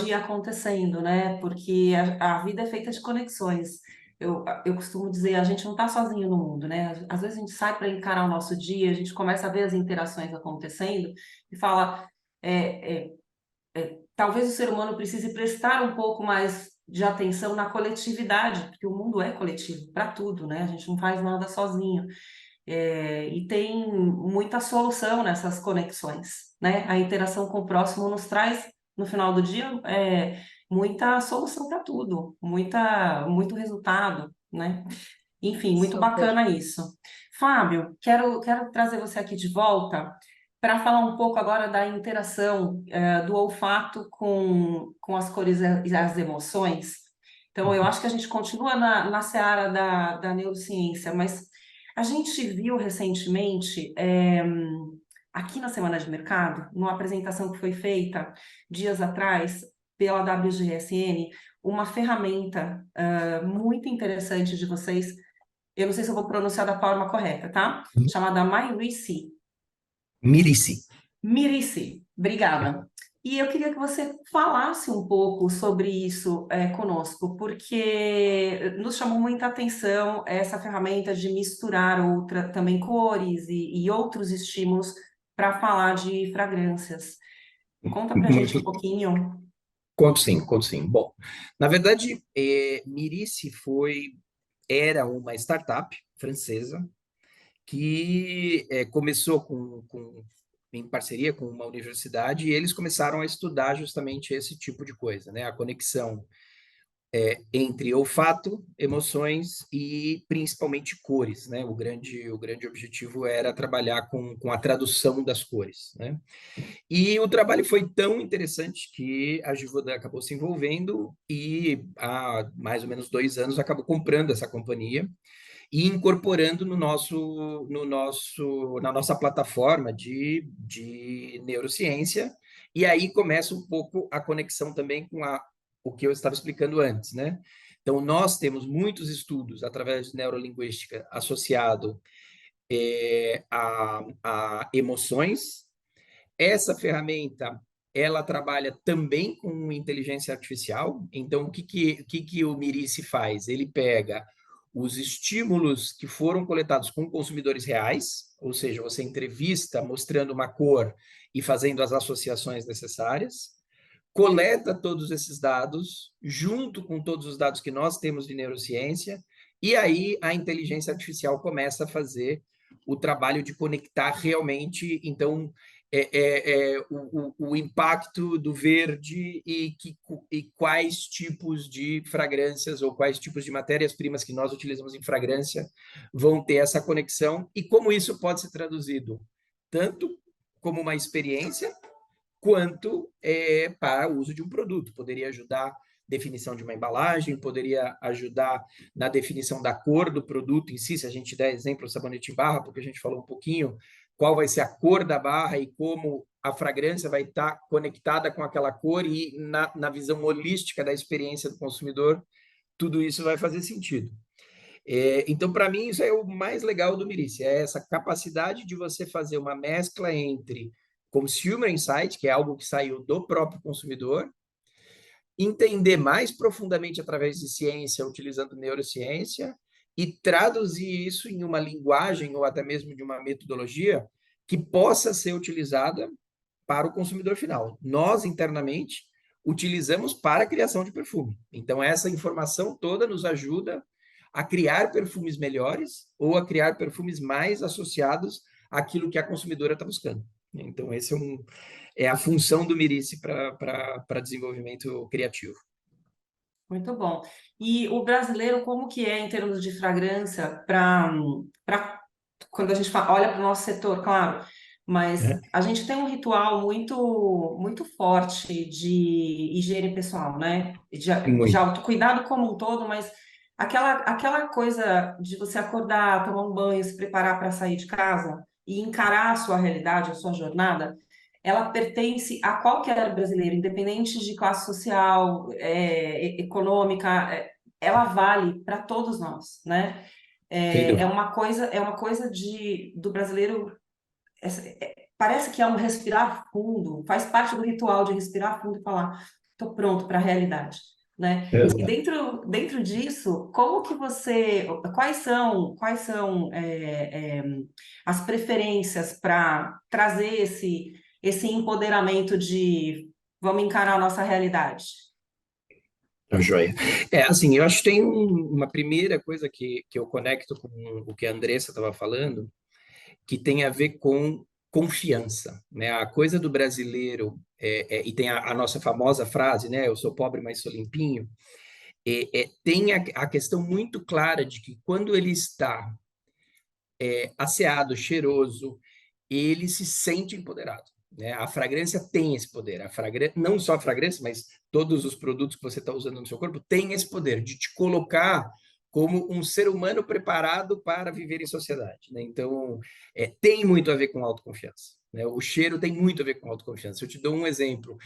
Speaker 4: ir acontecendo, né? Porque a vida é feita de conexões. eu costumo dizer, a gente não está sozinho no mundo, né? Às vezes a gente sai para encarar o nosso dia, a gente começa a ver as interações acontecendo e fala, é, talvez o ser humano precise prestar um pouco mais de atenção na coletividade, porque o mundo é coletivo para tudo, né? A gente não faz nada sozinho. E tem muita solução nessas conexões, né? A interação com o próximo nos traz, no final do dia, muita solução para tudo, muito resultado, né? Enfim, muito
Speaker 5: Super.
Speaker 4: bacana isso. Fábio, quero trazer você aqui de volta para falar um pouco agora da interação, do olfato com as cores e as emoções. Então, eu acho que a gente continua na seara da neurociência, mas a gente viu recentemente, aqui na Semana de Mercado, numa apresentação que foi feita dias atrás pela WGSN, uma ferramenta muito interessante de vocês. Eu não sei se eu vou pronunciar da forma correta, tá? Chamada Myrici.
Speaker 6: Mirici.
Speaker 4: Mirici, obrigada. E eu queria que você falasse um pouco sobre isso conosco, porque nos chamou muita atenção essa ferramenta de misturar também cores e outros estímulos para falar de fragrâncias. Conta para a gente um
Speaker 6: Muito.
Speaker 4: pouquinho.
Speaker 6: Conto sim, conto sim. Bom, na verdade, Mirici era uma startup francesa que começou em parceria com uma universidade, e eles começaram a estudar justamente esse tipo de coisa, né? A conexão entre olfato, emoções e principalmente cores, né? O grande objetivo era trabalhar com a tradução das cores, né? E o trabalho foi tão interessante que a Givaudan acabou se envolvendo e há mais ou menos 2 anos acabou comprando essa companhia e incorporando na nossa plataforma de neurociência. E aí começa um pouco a conexão também com o que eu estava explicando antes, né? Então, nós temos muitos estudos através de neurolinguística associado a emoções. Essa ferramenta, ela trabalha também com inteligência artificial. Então, o que o Mirici faz? Ele pega os estímulos que foram coletados com consumidores reais, ou seja, você entrevista mostrando uma cor e fazendo as associações necessárias, coleta todos esses dados, junto com todos os dados que nós temos de neurociência, e aí a inteligência artificial começa a fazer o trabalho de conectar realmente, então, o impacto do verde e quais tipos de fragrâncias ou quais tipos de matérias-primas que nós utilizamos em fragrância vão ter essa conexão e como isso pode ser traduzido tanto como uma experiência quanto para o uso de um produto. Poderia ajudar definição de uma embalagem, poderia ajudar na definição da cor do produto em si, se a gente der exemplo do sabonete em barra, porque a gente falou um pouquinho qual vai ser a cor da barra e como a fragrância vai estar conectada com aquela cor e na visão holística da experiência do consumidor, tudo isso vai fazer sentido. Então, para mim, isso é o mais legal do Mirici, é essa capacidade de você fazer uma mescla entre consumer insight, que é algo que saiu do próprio consumidor, entender mais profundamente através de ciência, utilizando neurociência, e traduzir isso em uma linguagem ou até mesmo de uma metodologia que possa ser utilizada para o consumidor final. Nós, internamente, utilizamos para a criação de perfume. Então, essa informação toda nos ajuda a criar perfumes melhores ou a criar perfumes mais associados àquilo que a consumidora está buscando. Então, esse é a função do Mirici para desenvolvimento criativo.
Speaker 4: Muito bom. E o brasileiro, como que é em termos de fragrância, para quando a gente olha para o nosso setor, claro, mas a gente tem um ritual muito forte de higiene pessoal, né? De autocuidado como um todo, mas aquela coisa de você acordar, tomar um banho, se preparar para sair de casa e encarar a sua realidade, a sua jornada, ela pertence a qualquer brasileiro, independente de classe social, econômica, ela vale para todos nós, né? É uma coisa do brasileiro. Parece que é um respirar fundo, faz parte do ritual de respirar fundo e falar, estou pronto para a realidade. né? E dentro disso, como que quais são as preferências para trazer esse empoderamento de vamos encarar a nossa realidade?
Speaker 6: Tá joia. Assim, eu acho que tem uma primeira coisa que eu conecto com o que a Andressa estava falando, que tem a ver com confiança, né? A coisa do brasileiro, e tem a nossa famosa frase, né? Eu sou pobre, mas sou limpinho. Tem a questão muito clara de que quando ele está asseado, cheiroso, ele se sente empoderado, né? A fragrância tem esse poder. Não só a fragrância, mas todos os produtos que você está usando no seu corpo têm esse poder de te colocar como um ser humano preparado para viver em sociedade, né? Então, tem muito a ver com autoconfiança, né? O cheiro tem muito a ver com autoconfiança. Eu te dou um exemplo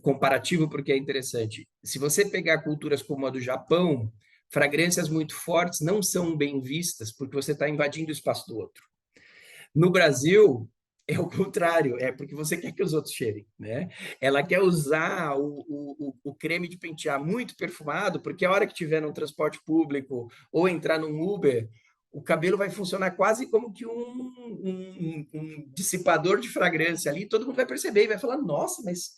Speaker 6: comparativo porque é interessante. Se você pegar culturas como a do Japão, fragrâncias muito fortes não são bem vistas porque você está invadindo o espaço do outro. No Brasil, é o contrário, é porque você quer que os outros cheirem, né? Ela quer usar o creme de pentear muito perfumado, porque a hora que tiver no transporte público ou entrar num Uber, o cabelo vai funcionar quase como que um dissipador de fragrância ali, todo mundo vai perceber e vai falar, nossa, mas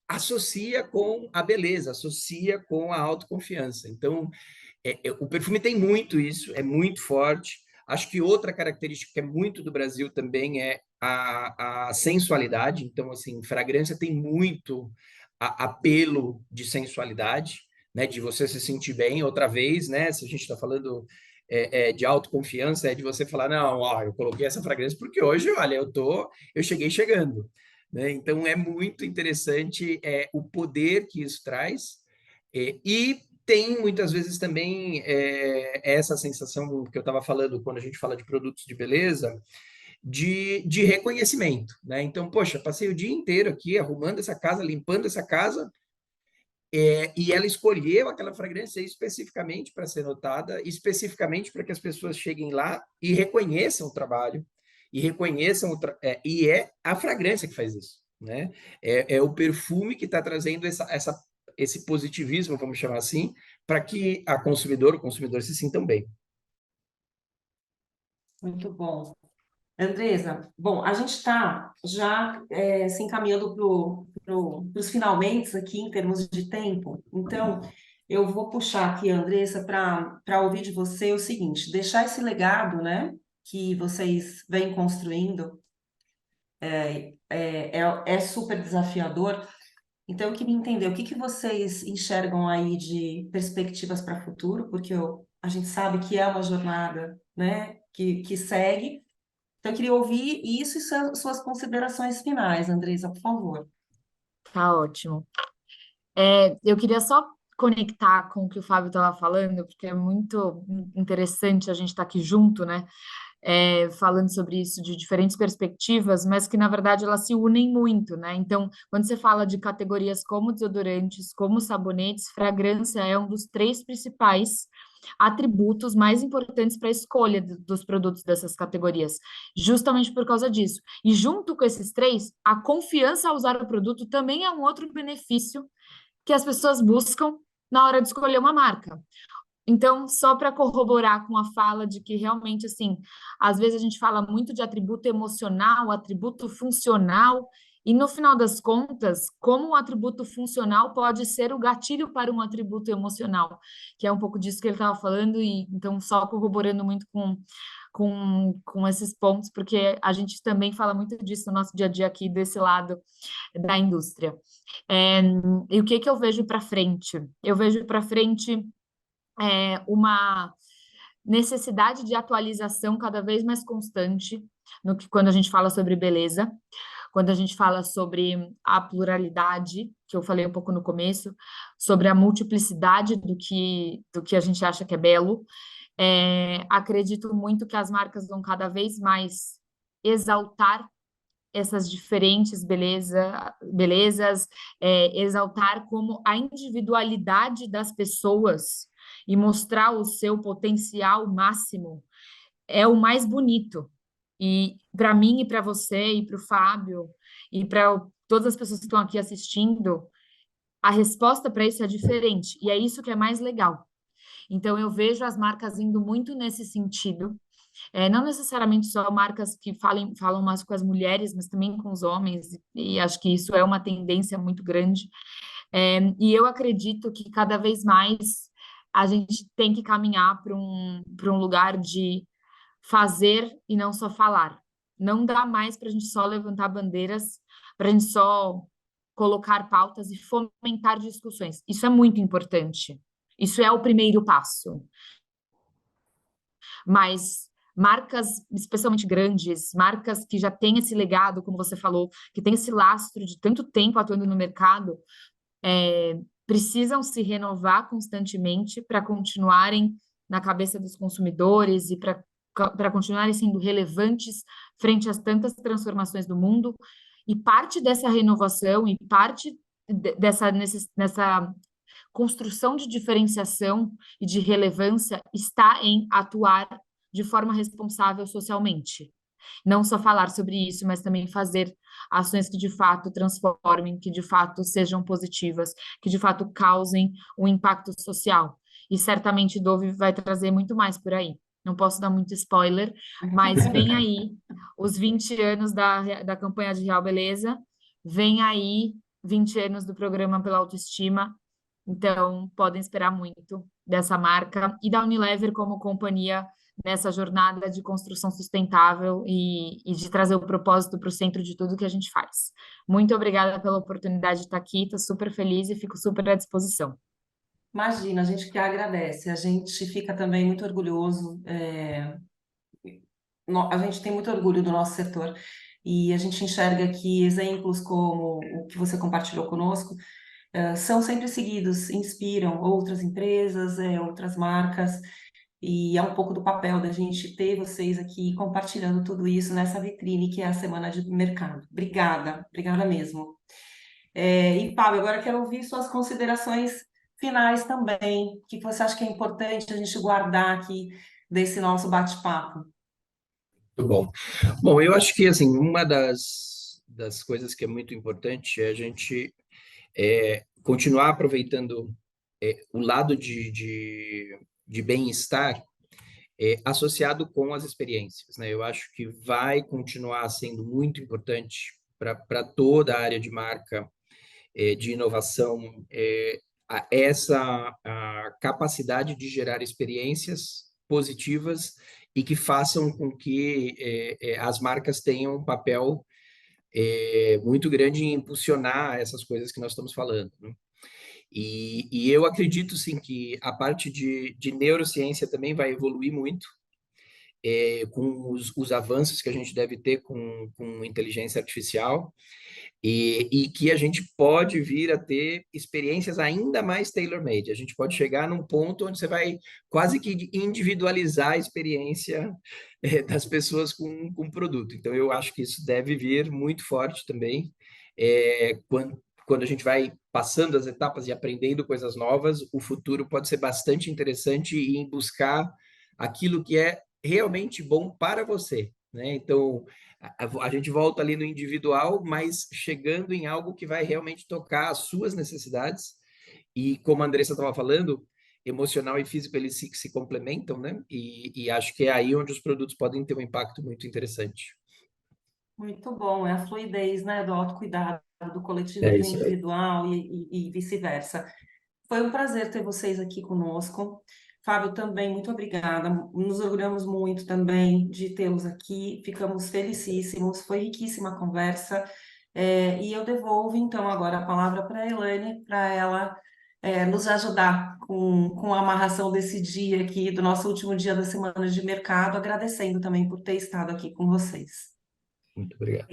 Speaker 6: associa com a beleza, associa com a autoconfiança. Então, o perfume tem muito isso, é muito forte. Acho que outra característica que é muito do Brasil também é a sensualidade. Então, assim, fragrância tem muito apelo de sensualidade, né? De você se sentir bem. Outra vez, né? Se a gente está falando de autoconfiança, é de você falar, não, ó, eu coloquei essa fragrância porque hoje, olha, eu cheguei chegando, né? Então, é muito interessante o poder que isso traz. E tem muitas vezes também essa sensação que eu estava falando quando a gente fala de produtos de beleza, de reconhecimento, né? Então, poxa, passei o dia inteiro aqui arrumando essa casa, limpando essa casa, e ela escolheu aquela fragrância especificamente para ser notada, especificamente para que as pessoas cheguem lá e reconheçam o trabalho, e reconheçam e é a fragrância que faz isso, né? É o perfume que está trazendo esse positivismo, vamos chamar assim, para que o consumidor se sintam bem.
Speaker 4: Muito bom. Andresa, bom, a gente está já se encaminhando para os finalmente aqui em termos de tempo. Então, eu vou puxar aqui, Andresa, para ouvir de você o seguinte: deixar esse legado, né, que vocês vêm construindo é super desafiador. Então, eu queria entender o que vocês enxergam aí de perspectivas para o futuro, porque a gente sabe que é uma jornada, né, que segue. Então, eu queria ouvir isso e suas considerações finais, Andresa, por favor.
Speaker 5: Tá ótimo. Eu queria só conectar com o que o Fábio estava falando, porque é muito interessante a gente estar aqui junto, né? Falando sobre isso de diferentes perspectivas, mas que na verdade elas se unem muito, né? Então, quando você fala de categorias como desodorantes, como sabonetes, fragrância é um dos 3 principais atributos mais importantes para a escolha dos produtos dessas categorias, justamente por causa disso. E junto com esses 3, a confiança ao usar o produto também é um outro benefício que as pessoas buscam na hora de escolher uma marca. Então, só para corroborar com a fala de que realmente, assim, às vezes a gente fala muito de atributo emocional, atributo funcional, e no final das contas, como um atributo funcional pode ser o gatilho para um atributo emocional, que é um pouco disso que ele estava falando, e então só corroborando muito com esses pontos, porque a gente também fala muito disso no nosso dia a dia aqui, desse lado da indústria. E o que eu vejo para frente? Eu vejo para frente uma necessidade de atualização cada vez mais constante quando a gente fala sobre beleza, quando a gente fala sobre a pluralidade, que eu falei um pouco no começo, sobre a multiplicidade do que a gente acha que é belo. Acredito muito que as marcas vão cada vez mais exaltar essas diferentes belezas, exaltar como a individualidade das pessoas e mostrar o seu potencial máximo é o mais bonito. E para mim e para você e para o Fábio e para todas as pessoas que estão aqui assistindo, a resposta para isso é diferente, e é isso que é mais legal. Então, eu vejo as marcas indo muito nesse sentido, não necessariamente só marcas que falam mais com as mulheres, mas também com os homens, e acho que isso é uma tendência muito grande. E eu acredito que cada vez mais a gente tem que caminhar para um lugar de fazer e não só falar. Não dá mais para a gente só levantar bandeiras, para a gente só colocar pautas e fomentar discussões. Isso é muito importante. Isso é o primeiro passo. Mas marcas especialmente grandes, marcas que já têm esse legado, como você falou, que tem esse lastro de tanto tempo atuando no mercado, precisam se renovar constantemente para continuarem na cabeça dos consumidores e para continuarem sendo relevantes frente às tantas transformações do mundo. E parte dessa renovação e parte nessa construção de diferenciação e de relevância está em atuar de forma responsável socialmente. Não só falar sobre isso, mas também fazer ações que de fato transformem, que de fato sejam positivas, que de fato causem um impacto social. E certamente Dove vai trazer muito mais por aí. Não posso dar muito spoiler, mas vem aí os 20 anos da campanha de Real Beleza, vem aí 20 anos do programa pela autoestima. Então, podem esperar muito dessa marca e da Unilever como companhia nessa jornada de construção sustentável e de trazer o propósito para o centro de tudo que a gente faz. Muito obrigada pela oportunidade de estar aqui, estou super feliz e fico super à disposição.
Speaker 4: Imagina, a gente que agradece, a gente fica também muito orgulhoso, a gente tem muito orgulho do nosso setor e a gente enxerga que exemplos como o que você compartilhou conosco são sempre seguidos, inspiram outras empresas, outras marcas, e é um pouco do papel da gente ter vocês aqui compartilhando tudo isso nessa vitrine que é a Semana de Mercado. Obrigada, obrigada mesmo. E, Fábio, agora eu quero ouvir suas considerações finais também. O que você acha que é importante a gente guardar aqui desse nosso bate-papo?
Speaker 6: Muito bom. Bom, eu acho que assim, uma das coisas que é muito importante é a gente continuar aproveitando o lado de bem-estar associado com as experiências, né? Eu acho que vai continuar sendo muito importante para toda a área de marca, de inovação, a capacidade de gerar experiências positivas e que façam com que as marcas tenham um papel muito grande em impulsionar essas coisas que nós estamos falando, né? E eu acredito, sim, que a parte de neurociência também vai evoluir muito, com os avanços que a gente deve ter com inteligência artificial, e que a gente pode vir a ter experiências ainda mais tailor-made. A gente pode chegar num ponto onde você vai quase que individualizar a experiência das pessoas com o produto. Então, eu acho que isso deve vir muito forte também, quando a gente vai passando as etapas e aprendendo coisas novas, o futuro pode ser bastante interessante em buscar aquilo que é realmente bom para você, né? Então, a gente volta ali no individual, mas chegando em algo que vai realmente tocar as suas necessidades. E como a Andressa estava falando, emocional e físico eles se complementam, né? E acho que é aí onde os produtos podem ter um impacto muito interessante.
Speaker 4: Muito bom, é a fluidez, né, do autocuidado, do coletivo
Speaker 6: É
Speaker 4: para o
Speaker 6: isso aí.
Speaker 4: individual e vice-versa. Foi um prazer ter vocês aqui conosco. Fábio, também, muito obrigada. Nos orgulhamos muito também de tê-los aqui. Ficamos felicíssimos. Foi riquíssima a conversa. E eu devolvo, então, agora a palavra para a Elaine, para ela nos ajudar com a amarração desse dia aqui, do nosso último dia da Semana de Mercado, agradecendo também por ter estado aqui com vocês.
Speaker 6: Muito obrigado.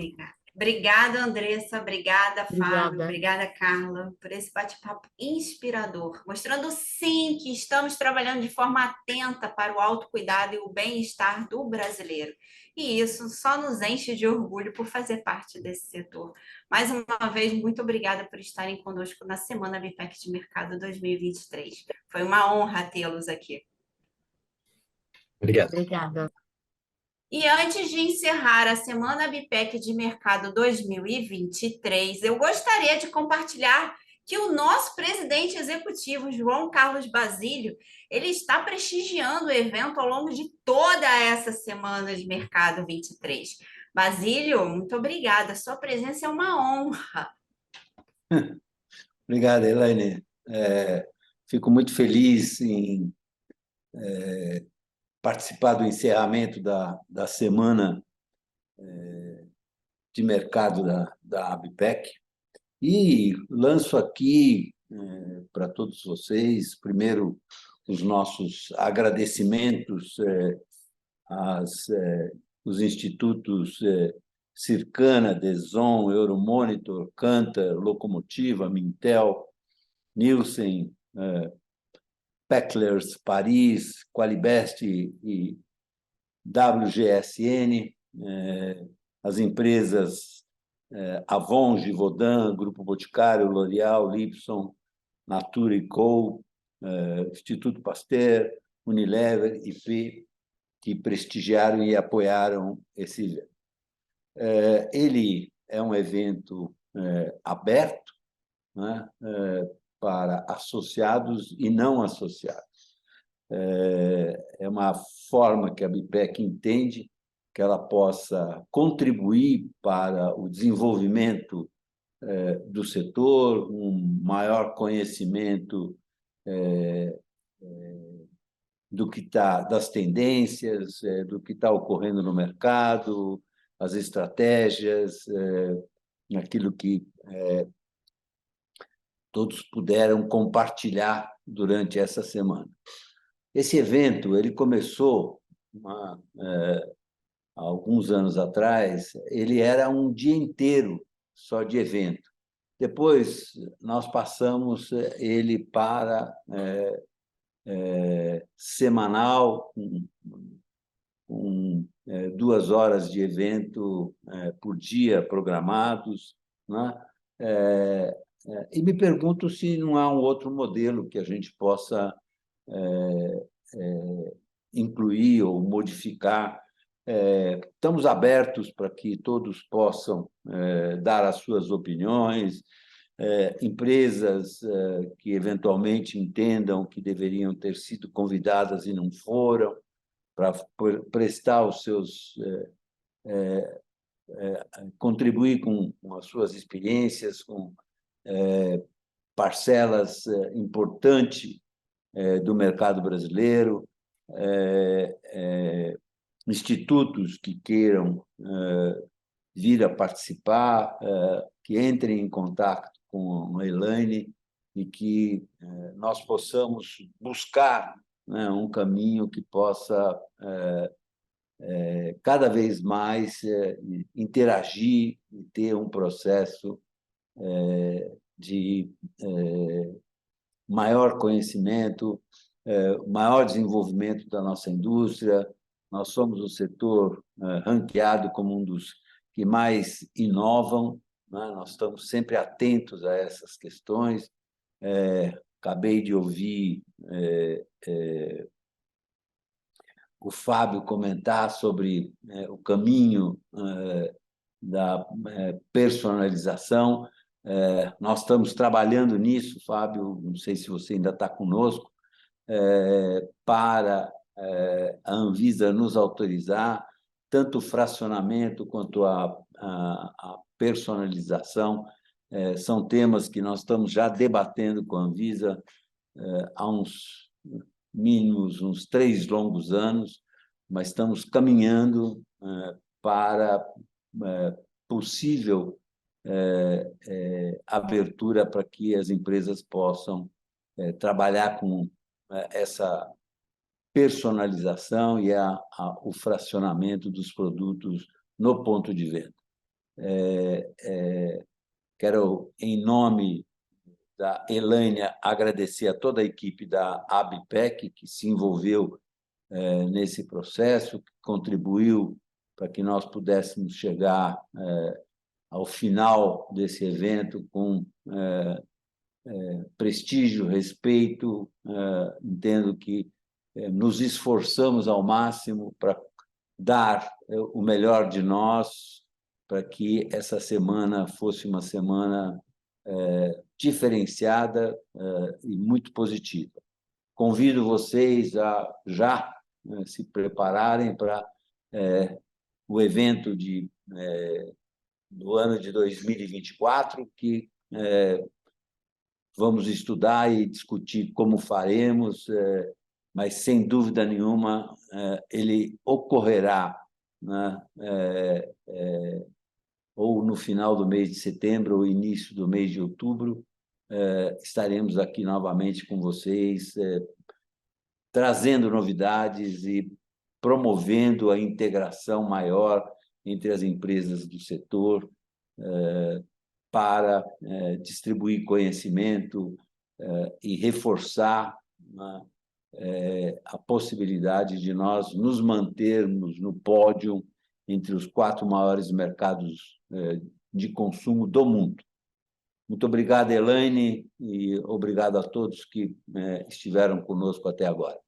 Speaker 1: Obrigada, Andressa. Obrigada, Fábio.
Speaker 5: Obrigada.
Speaker 1: Obrigada, Carla, por esse bate-papo inspirador, mostrando sim que estamos trabalhando de forma atenta para o autocuidado e o bem-estar do brasileiro. E isso só nos enche de orgulho por fazer parte desse setor. Mais uma vez, muito obrigada por estarem conosco na Semana ABIPEC de Mercado 2023. Foi uma honra tê-los aqui.
Speaker 6: Obrigado.
Speaker 5: Obrigada.
Speaker 1: E antes de encerrar a Semana ABIPEC de Mercado 2023, eu gostaria de compartilhar que o nosso presidente executivo, João Carlos Basílio, ele está prestigiando o evento ao longo de toda essa semana de Mercado 23. Basílio, muito obrigada. Sua presença é uma honra.
Speaker 7: Obrigado, Elaine. Fico muito feliz em participar do encerramento da semana de mercado da ABPEC e lanço aqui para todos vocês, primeiro, os nossos agradecimentos os institutos Circana, Deson, Euromonitor, Kantar, Locomotiva, Mintel, Nielsen, Pecklers, Paris, Qualibest e WGSN, as empresas Avon, Givaudan, Grupo Boticário, L'Oréal, Lipson, Natura Co., Instituto Pasteur, Unilever, IP, que prestigiaram e apoiaram esse evento. Ele é um evento aberto, né, para associados e não associados. É uma forma que a ABPEC entende que ela possa contribuir para o desenvolvimento do setor, um maior conhecimento do que das tendências, do que está ocorrendo no mercado, as estratégias, aquilo que todos puderam compartilhar durante essa semana. Esse evento ele começou há alguns anos atrás, ele era um dia inteiro só de evento. Depois, nós passamos ele para semanal, com 2 horas de evento por dia programados, né? E me pergunto se não há um outro modelo que a gente possa incluir ou modificar. Estamos abertos para que todos possam dar as suas opiniões, empresas que eventualmente entendam que deveriam ter sido convidadas e não foram, para prestar os seus contribuir com as suas experiências, com parcelas importantes do mercado brasileiro, institutos que queiram vir a participar, que entrem em contato com a Elaine e que nós possamos buscar, né, um caminho que possa cada vez mais interagir e ter um processo de maior conhecimento, maior desenvolvimento da nossa indústria. Nós somos o setor ranqueado como um dos que mais inovam, né? Nós estamos sempre atentos a essas questões. Acabei de ouvir o Fábio comentar sobre o caminho da personalização. Nós estamos trabalhando nisso, Fábio, não sei se você ainda está conosco, para a Anvisa nos autorizar tanto o fracionamento quanto a personalização. São temas que nós estamos já debatendo com a Anvisa há uns 3 longos anos, mas estamos caminhando para possível abertura para que as empresas possam trabalhar com essa personalização e o fracionamento dos produtos no ponto de venda. Quero, em nome da Elaine, agradecer a toda a equipe da ABPEC que se envolveu nesse processo, que contribuiu para que nós pudéssemos chegar ao final desse evento com prestígio, respeito. Entendo que nos esforçamos ao máximo para dar o melhor de nós, para que essa semana fosse uma semana diferenciada e muito positiva. Convido vocês a já se prepararem para o evento do ano de 2024, que vamos estudar e discutir como faremos, mas, sem dúvida nenhuma, ele ocorrerá, né, ou no final do mês de setembro ou início do mês de outubro. Estaremos aqui novamente com vocês, trazendo novidades e promovendo a integração maior entre as empresas do setor, para distribuir conhecimento e reforçar, né, a possibilidade de nós nos mantermos no pódio entre os 4 maiores mercados de consumo do mundo. Muito obrigado, Elaine, e obrigado a todos que estiveram conosco até agora.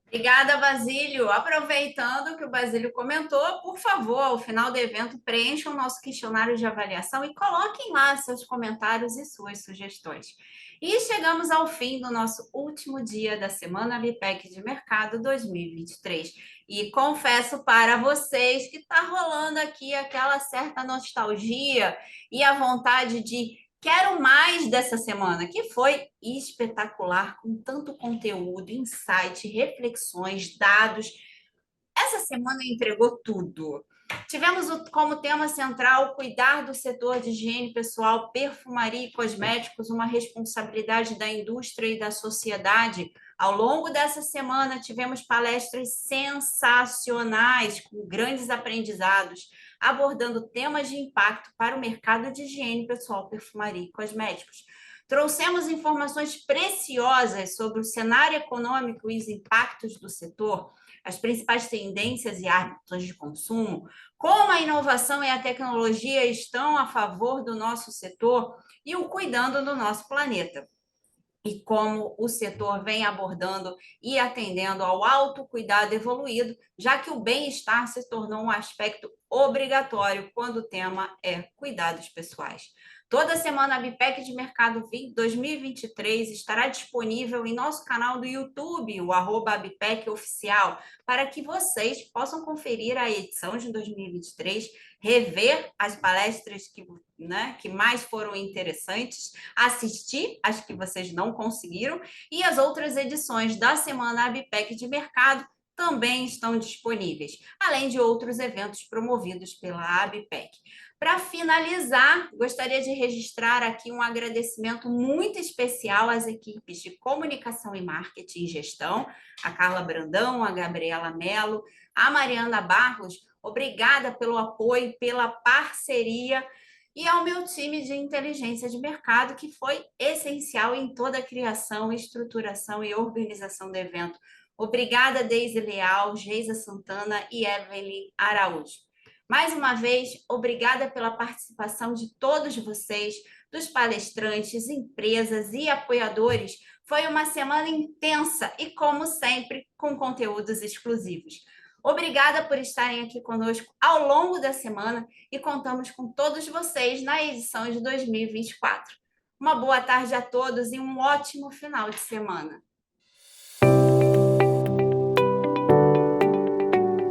Speaker 1: Obrigada, Basílio. Aproveitando que o Basílio comentou, por favor, ao final do evento, preencham o nosso questionário de avaliação e coloquem lá seus comentários e suas sugestões. E chegamos ao fim do nosso último dia da Semana ABIPEC de Mercado 2023. E confesso para vocês que está rolando aqui aquela certa nostalgia e a vontade de quero mais dessa semana, que foi espetacular, com tanto conteúdo, insight, reflexões, dados. Essa semana entregou tudo. Tivemos como tema central cuidar do setor de higiene pessoal, perfumaria e cosméticos, uma responsabilidade da indústria e da sociedade. Ao longo dessa semana, tivemos palestras sensacionais, com grandes aprendizados, abordando temas de impacto para o mercado de higiene pessoal, perfumaria e cosméticos. Trouxemos informações preciosas sobre o cenário econômico e os impactos do setor, as principais tendências e hábitos de consumo, como a inovação e a tecnologia estão a favor do nosso setor e o cuidando do nosso planeta. E como o setor vem abordando e atendendo ao autocuidado evoluído, já que o bem-estar se tornou um aspecto obrigatório quando o tema é cuidados pessoais. Toda semana a ABIPEC de Mercado 2023 estará disponível em nosso canal do YouTube, o @ABIPEC Oficial, para que vocês possam conferir a edição de 2023, rever as palestras que mais foram interessantes, assistir as que vocês não conseguiram, e as outras edições da Semana ABIPEC de Mercado também estão disponíveis, além de outros eventos promovidos pela ABIPEC. Para finalizar, gostaria de registrar aqui um agradecimento muito especial às equipes de comunicação e marketing e gestão, a Carla Brandão, a Gabriela Mello, a Mariana Barros. Obrigada pelo apoio, pela parceria, e ao meu time de inteligência de mercado, que foi essencial em toda a criação, estruturação e organização do evento. Obrigada, Deise Leal, Geisa Santana e Evelyn Araújo. Mais uma vez, obrigada pela participação de todos vocês, dos palestrantes, empresas e apoiadores. Foi uma semana intensa e, como sempre, com conteúdos exclusivos. Obrigada por estarem aqui conosco ao longo da semana e contamos com todos vocês na edição de 2024. Uma boa tarde a todos e um ótimo final de semana.